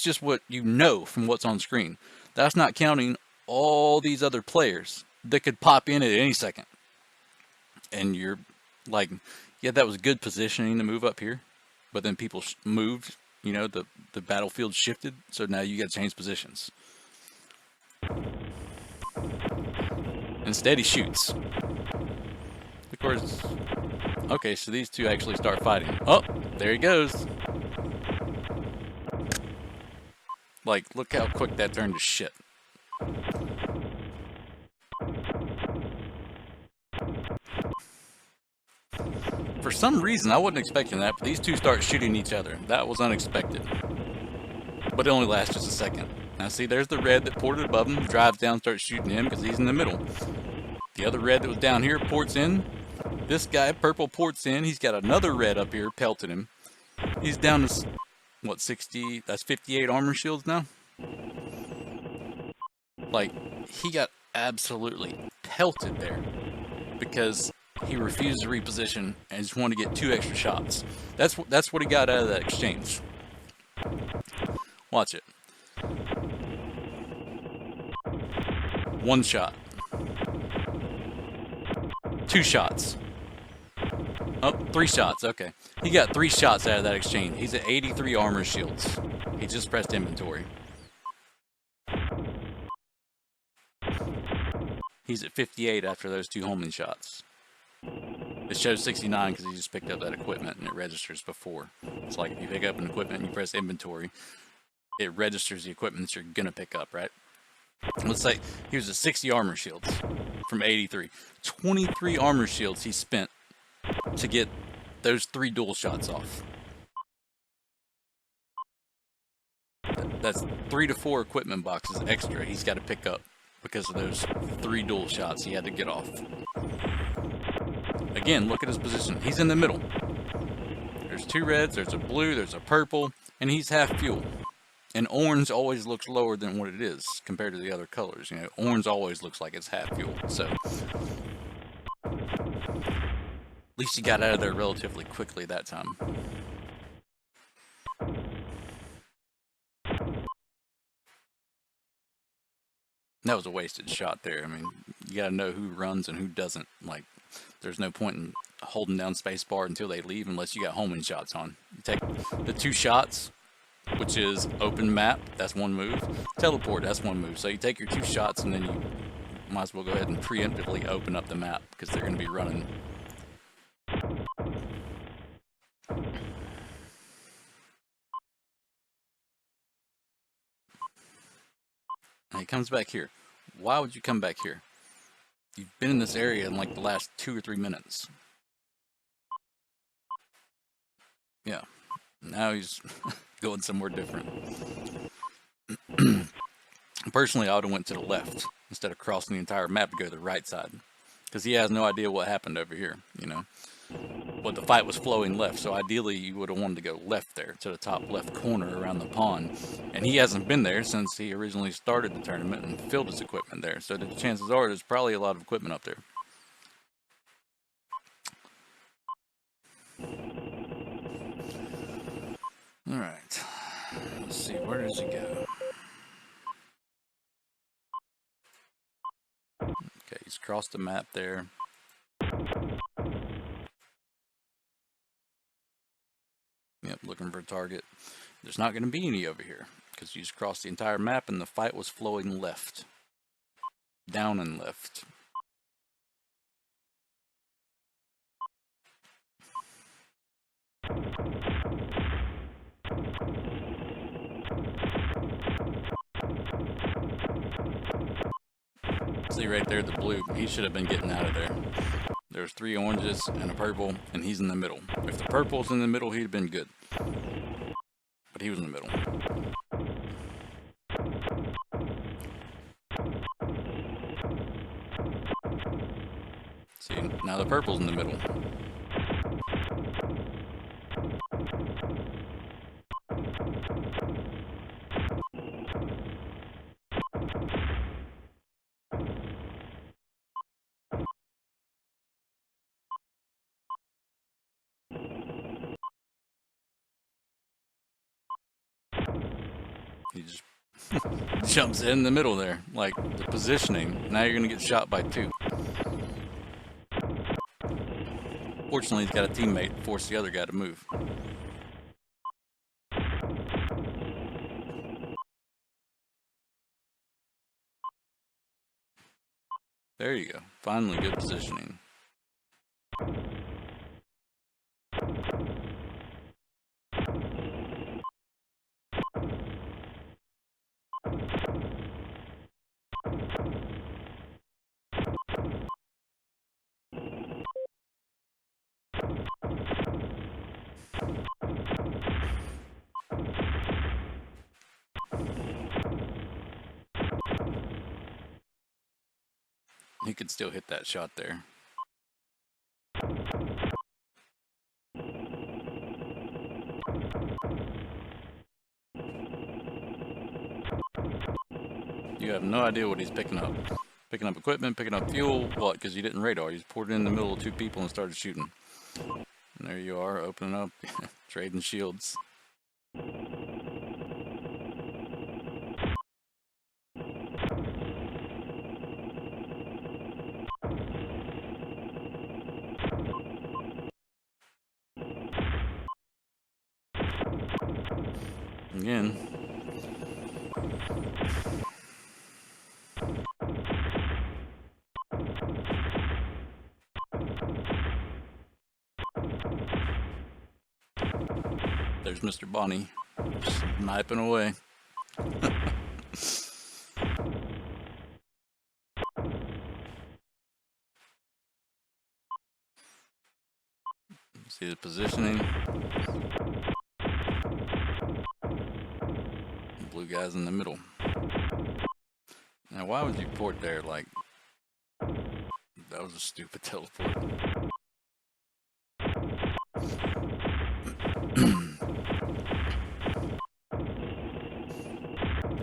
[SPEAKER 1] just what you know from what's on screen. That's not counting all these other players that could pop in at any second. And you're like, yeah, that was good positioning to move up here, but then people moved, you know, the battlefield shifted, so now you got to change positions. Instead, he shoots. Of course, okay, so these two actually start fighting. Oh, there he goes. Like, look how quick that turned to shit. For some reason, I wasn't expecting that, but these two start shooting each other. That was unexpected. But it only lasts just a second. Now see, there's the red that ported above him, drives down, starts shooting him because he's in the middle. The other red that was down here ports in. This guy, purple, ports in. He's got another red up here pelting him. He's down to, what, 60? That's 58 armor shields now? Like, he got absolutely pelted there because he refused to reposition and just wanted to get 2 extra shots. That's what he got out of that exchange. Watch it. 1 shot. 2 shots. Oh, 3 shots. Okay. He got 3 shots out of that exchange. He's at 83 armor shields. He just pressed inventory. He's at 58 after those 2 homing shots. It shows 69 because he just picked up that equipment and it registers before. It's like if you pick up an equipment and you press inventory, it registers the equipment that you're going to pick up, right? Let's say he was at 60 armor shields from 83. 23 armor shields he spent to get those 3 dual shots off. That's 3 to 4 equipment boxes extra he's got to pick up because of those 3 dual shots he had to get off. Again, look at his position. He's in the middle. There's 2 reds, there's a blue, there's a purple, and he's half fuel. And orange always looks lower than what it is compared to the other colors. You know, orange always looks like it's half fuel. So at least he got out of there relatively quickly that time. That was a wasted shot there. I mean, you gotta know who runs and who doesn't. Like, there's no point in holding down spacebar until they leave unless you got homing shots on. You take the 2 shots, which is open map, that's 1 move. Teleport, that's 1 move. So you take your 2 shots and then you might as well go ahead and preemptively open up the map because they're going to be running. And he comes back here. Why would you come back here? You've been in this area in like the last 2 or 3 minutes. Yeah. Now he's going somewhere different. Personally, I would have went to the left instead of crossing the entire map to go to the right side. Because he has no idea what happened over here, you know. But the fight was flowing left, so ideally you would have wanted to go left there, to the top left corner around the pond. And he hasn't been there since he originally started the tournament and filled his equipment there. So the chances are there's probably a lot of equipment up there. Alright, let's see, where does he go? Okay, he's crossed the map there. Yep, looking for a target. There's not going to be any over here because you just crossed the entire map and the fight was flowing left. Down and left. See right there, the blue, he should have been getting out of there. There's 3 oranges and a purple, and he's in the middle. If the purple's in the middle, he'd have been good. But he was in the middle. See, now the purple's in the middle. He just jumps in the middle there, like the positioning. Now you're going to get shot by 2. Fortunately, he's got a teammate to force the other guy to move. There you go. Finally, good positioning. He could still hit that shot there. You have no idea what he's picking up. Picking up equipment, picking up fuel. What? Because you didn't radar. You just poured it in the middle of 2 people and started shooting. And there you are, opening up, trading shields. Again. There's Mr. Bonnie, just sniping away. See the positioning. Blue guy's in the middle. Now, why would you port there? Like, that was a stupid teleport.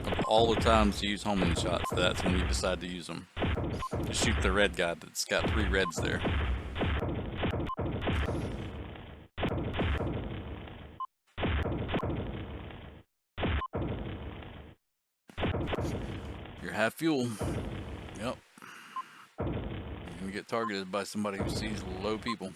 [SPEAKER 1] Of all the times to use homing shots, that's when you decide to use them. To shoot the red guy that's got 3 reds there. You're half fuel. Yep. You're gonna get targeted by somebody who sees low people.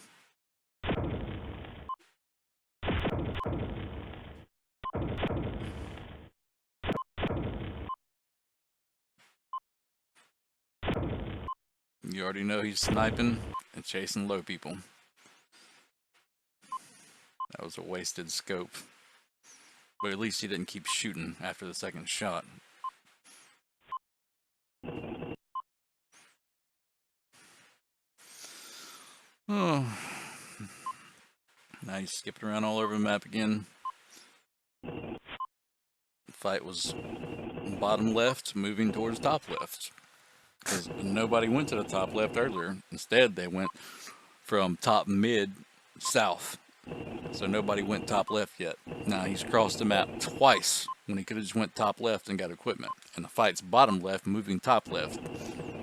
[SPEAKER 1] You already know he's sniping and chasing low people. That was a wasted scope. But at least he didn't keep shooting after the second shot. Oh. Now he's skipping around all over the map again. The fight was bottom left, moving towards top left. Because nobody went to the top left earlier. Instead, they went from top mid south. So nobody went top left yet. Now he's crossed the map twice when he could have just went top left and got equipment. And the fight's bottom left, moving top left.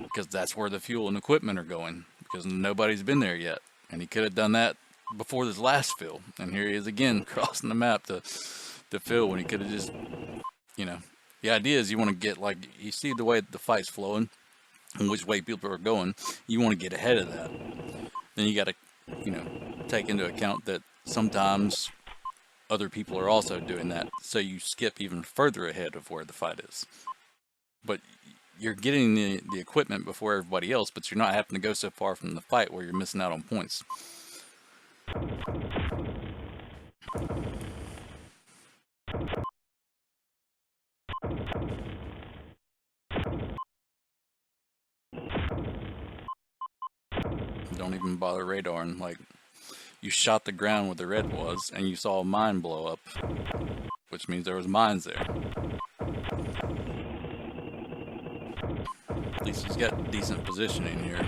[SPEAKER 1] Because that's where the fuel and equipment are going. Because nobody's been there yet. And he could have done that before this last fill. And here he is again crossing the map to fill when he could have just, you know. The idea is you want to get, like, you see the way the fight's flowing and which way people are going. You want to get ahead of that. Then you got to, you know, take into account that sometimes other people are also doing that. So you skip even further ahead of where the fight is. But you're getting the equipment before everybody else, but you're not having to go so far from the fight where you're missing out on points. Don't even bother radaring. Like, you shot the ground where the red was, and you saw a mine blow up, which means there was mines there. At least he's got decent positioning here.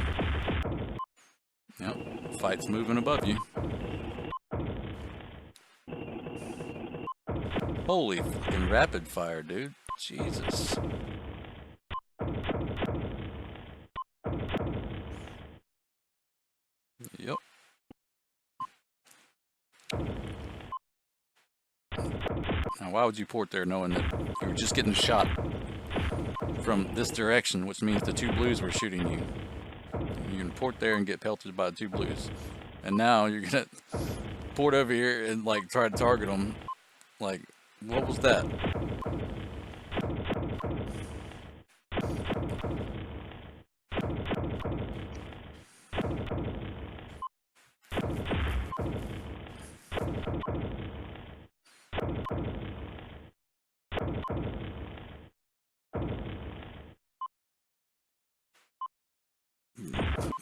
[SPEAKER 1] Yep, fight's moving above you. Holy fucking rapid fire, dude. Jesus. Yep. Now, why would you port there knowing that you were just getting shot from this direction, which means the 2 blues were shooting you? You can port there and get pelted by the 2 blues. And now you're gonna port over here and, like, try to target them. Like, what was that?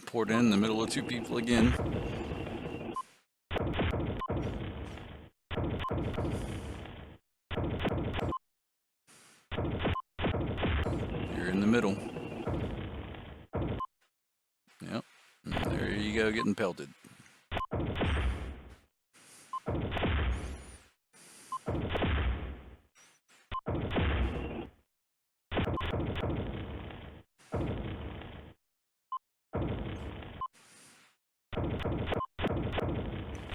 [SPEAKER 1] Poured in the middle of 2 people again. You're in the middle. Yep. And there you go, getting pelted.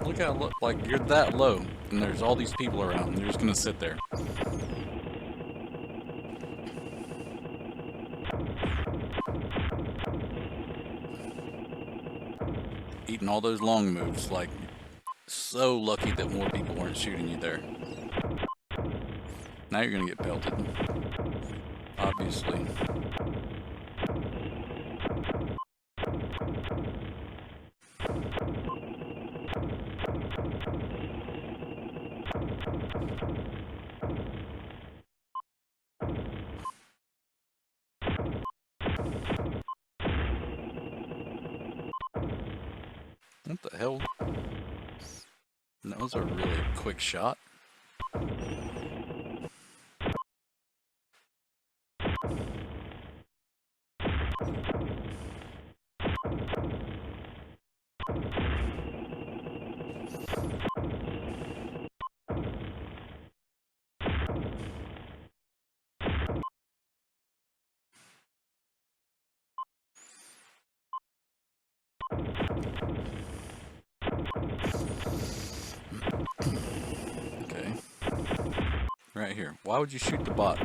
[SPEAKER 1] Look how like you're that low, and there's all these people around, and you're just gonna sit there. Eating all those long moves, like, so lucky that more people weren't shooting you there. Now you're gonna get pelted. Obviously. What the hell? That was a really quick shot. Okay. Right here. Why would you shoot the bot?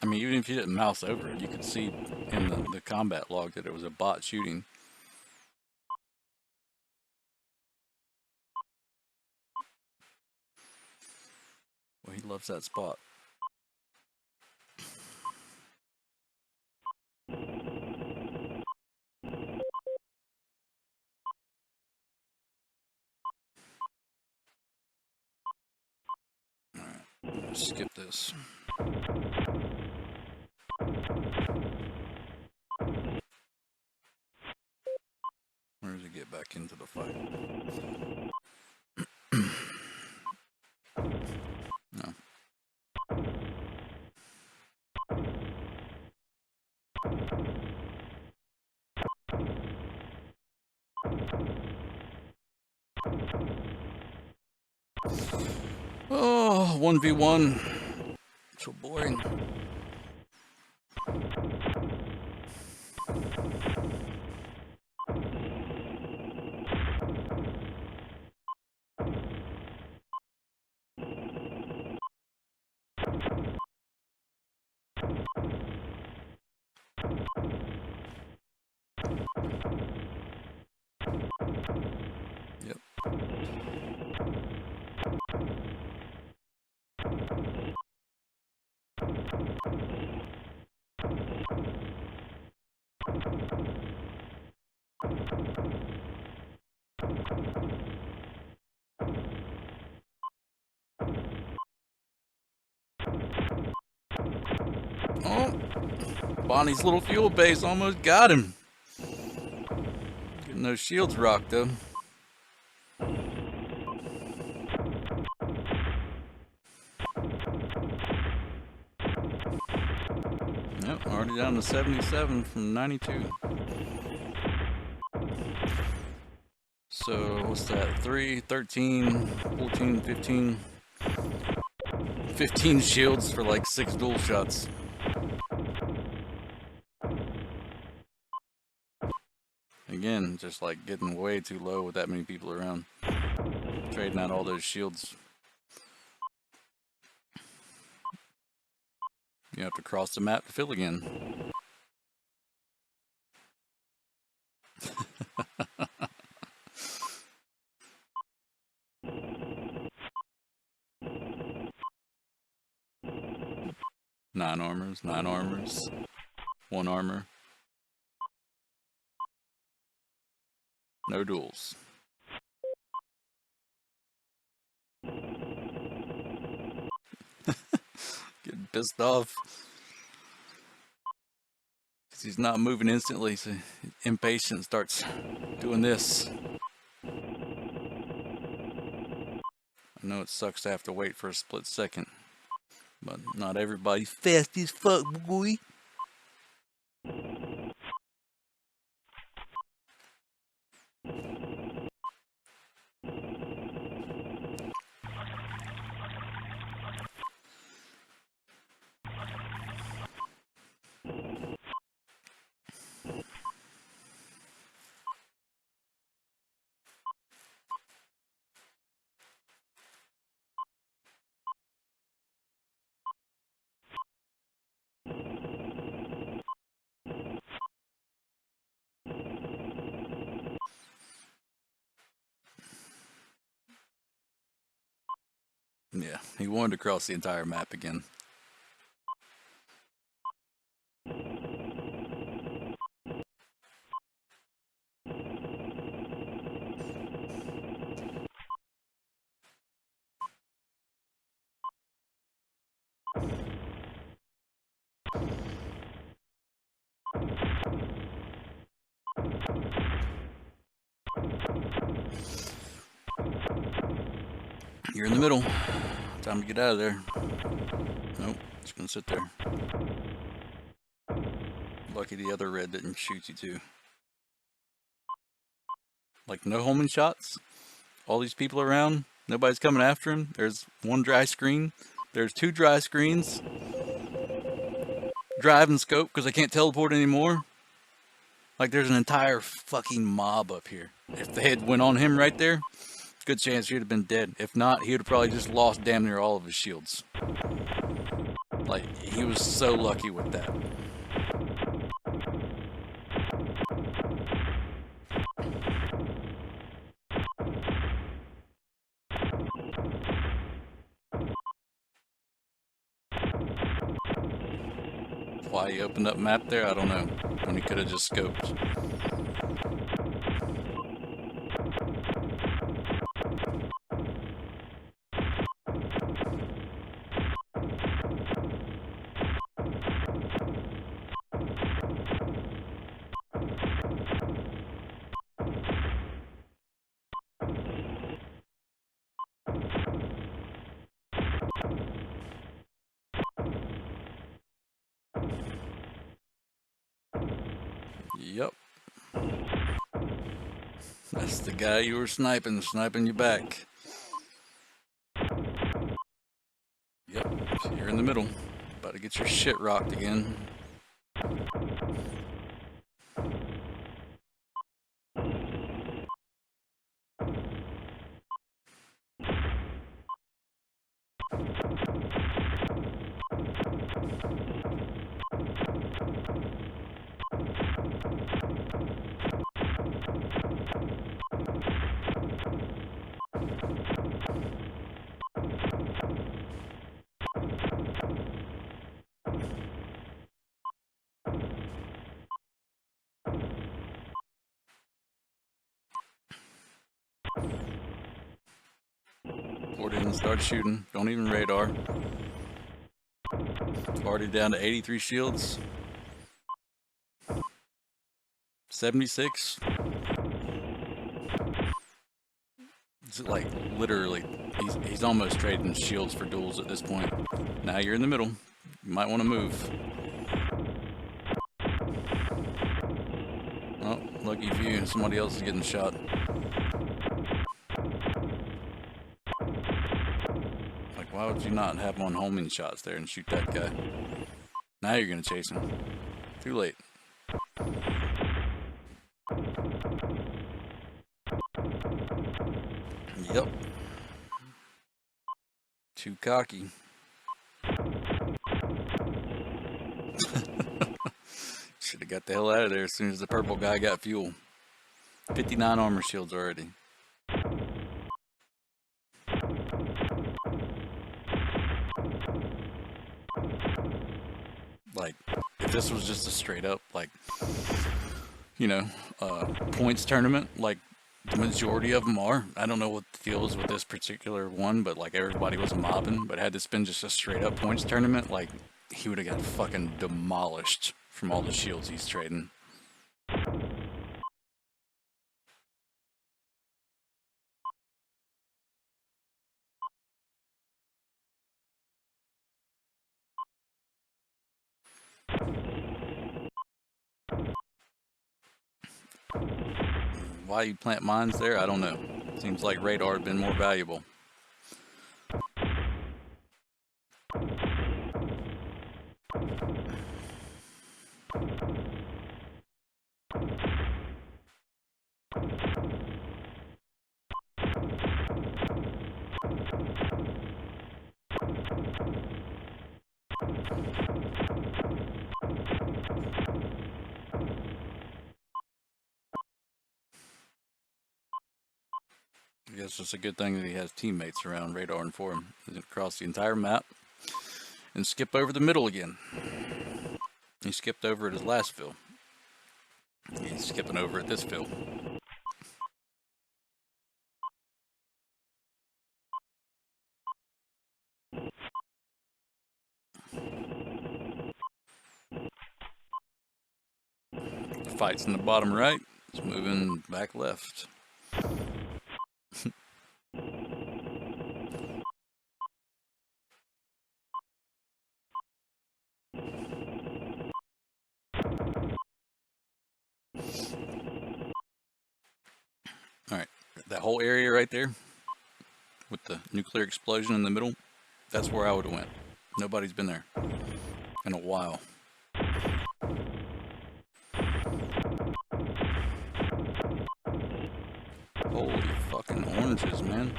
[SPEAKER 1] I mean, even if you didn't mouse over it, you could see in the combat log that it was a bot shooting. Well, he loves that spot. Alright, skip this. Where does he get back into the fight? No. Oh, 1v1. So boring. Yep. Oh, Bonnie's little fuel base almost got him. Getting those shields rocked though. Yep, already down to 77 from 92. So what's that? 3, 13, 14, 15. 15 shields for like 6 dual shots. Again, just like getting way too low with that many people around. Trading out all those shields. You have to cross the map to fill again. Nine armors, 1 armor. No duels. Getting pissed off. Because he's not moving instantly, so impatient starts doing this. I know it sucks to have to wait for a split second, but not everybody's fast as fuck, boy. Yeah, he wanted to cross the entire map again. You're in the middle. Time to get out of there. Nope, just gonna sit there. Lucky the other red didn't shoot you too. Like no homing shots. All these people around. Nobody's coming after him. There's one dry screen. There's two dry screens. Drive and scope because I can't teleport anymore. Like there's an entire fucking mob up here. If they had went on him right there, good chance he'd have been dead. If not, he would have probably just lost damn near all of his shields. Like, he was so lucky with that. Why he opened up map there, I don't know. When he could have just scoped. Yep. That's the guy you were sniping you back. Yep, you're in the middle. About to get your shit rocked again. Poured in and started shooting. Don't even radar. Already down to 83 shields. 76. It's like literally, he's almost trading shields for duels at this point. Now you're in the middle. You might want to move. Oh, lucky for you. Somebody else is getting shot. Like, why would you not have one homing shots there and shoot that guy? Now you're gonna chase him. Too late. Yep. Too cocky. Should have got the hell out of there as soon as the purple guy got fuel. 59 armor shields already. Like, if this was just a straight up, like, you know, points tournament, like the majority of them are. I don't know what the deal is with this particular one, but like everybody was mobbing. But had this been just a straight up points tournament, like he would have got fucking demolished from all the shields he's trading. Why you plant mines there, I don't know. Seems like radar had been more valuable. I guess it's a good thing that he has teammates around radar and for him. He's gonna cross the entire map and skip over the middle again. He skipped over at his last fill. He's skipping over at this fill. The fight's in the bottom right. It's moving back left. that whole area right there with the nuclear explosion in the middle, that's where I would have went. Nobody's been there in a while. Holy fucking oranges, man.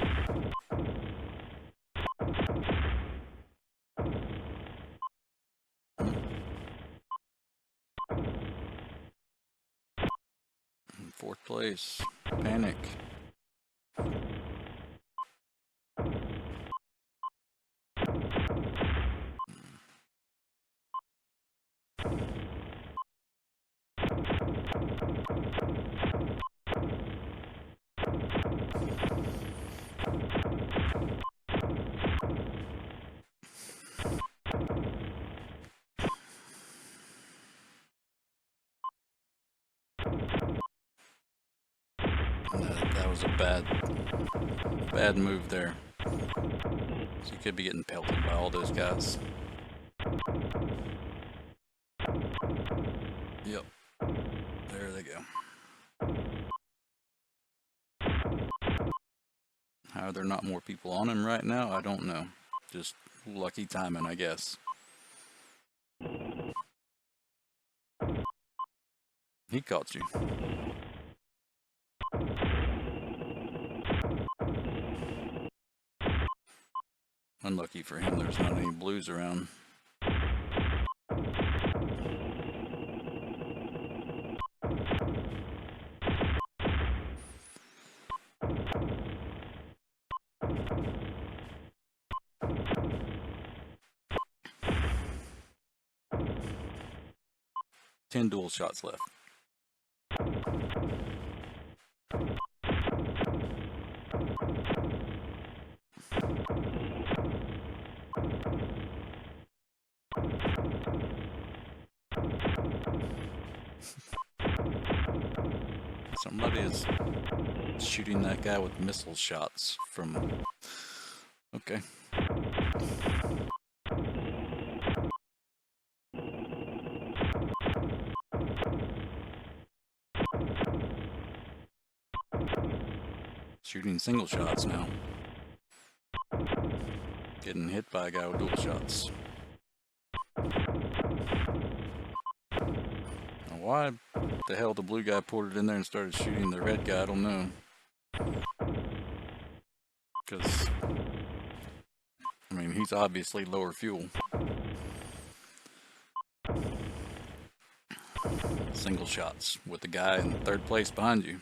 [SPEAKER 1] In fourth place. Panic. That was a bad move there. So you could be getting pelted by all those guys. Yep. There they go. How are there not more people on him right now? I don't know. Just lucky timing, I guess. He caught you. Unlucky for him, there's not any blues around. Ten dual shots left. Somebody is shooting that guy with missile shots from... Okay. Shooting single shots now. Getting hit by a guy with dual shots. Now why the hell the blue guy poured it in there and started shooting the red guy, I don't know. Because, I mean, he's obviously lower fuel. Single shots with the guy in third place behind you.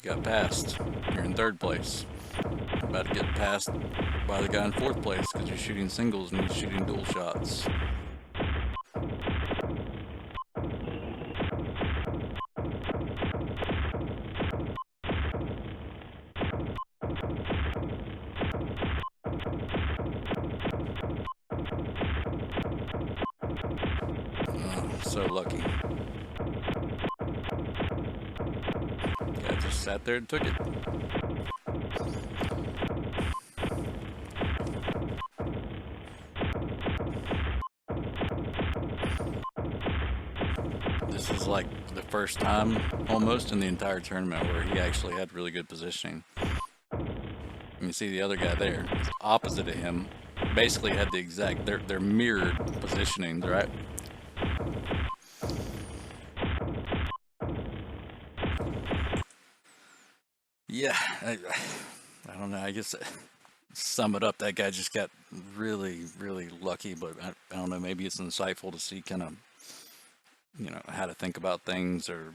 [SPEAKER 1] You got passed. You're in third place. You're about to get passed by the guy in fourth place because you're shooting singles and he's shooting dual shots. So lucky. Yeah, just sat there and took it. This is like the first time almost in the entire tournament where he actually had really good positioning. And you see the other guy there, opposite of him, basically had the exact, they're mirrored positionings, right? Yeah, I don't know. I guess sum it up, that guy just got really, really lucky. But I don't know. Maybe it's insightful to see kind of, you know, how to think about things or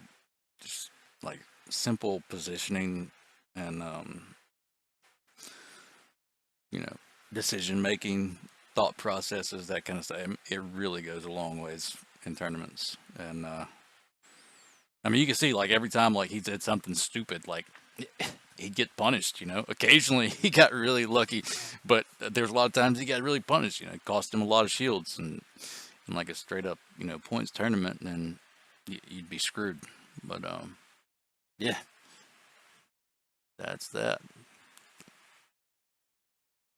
[SPEAKER 1] just like simple positioning and you know, decision making, thought processes, that kind of stuff. It really goes a long ways in tournaments. And I mean, you can see like every time like he did something stupid, like he'd get punished, you know. Occasionally he got really lucky, but there's a lot of times he got really punished, you know. It cost him a lot of shields, and in like a straight up, you know, points tournament, then you'd be screwed. But yeah, that's that.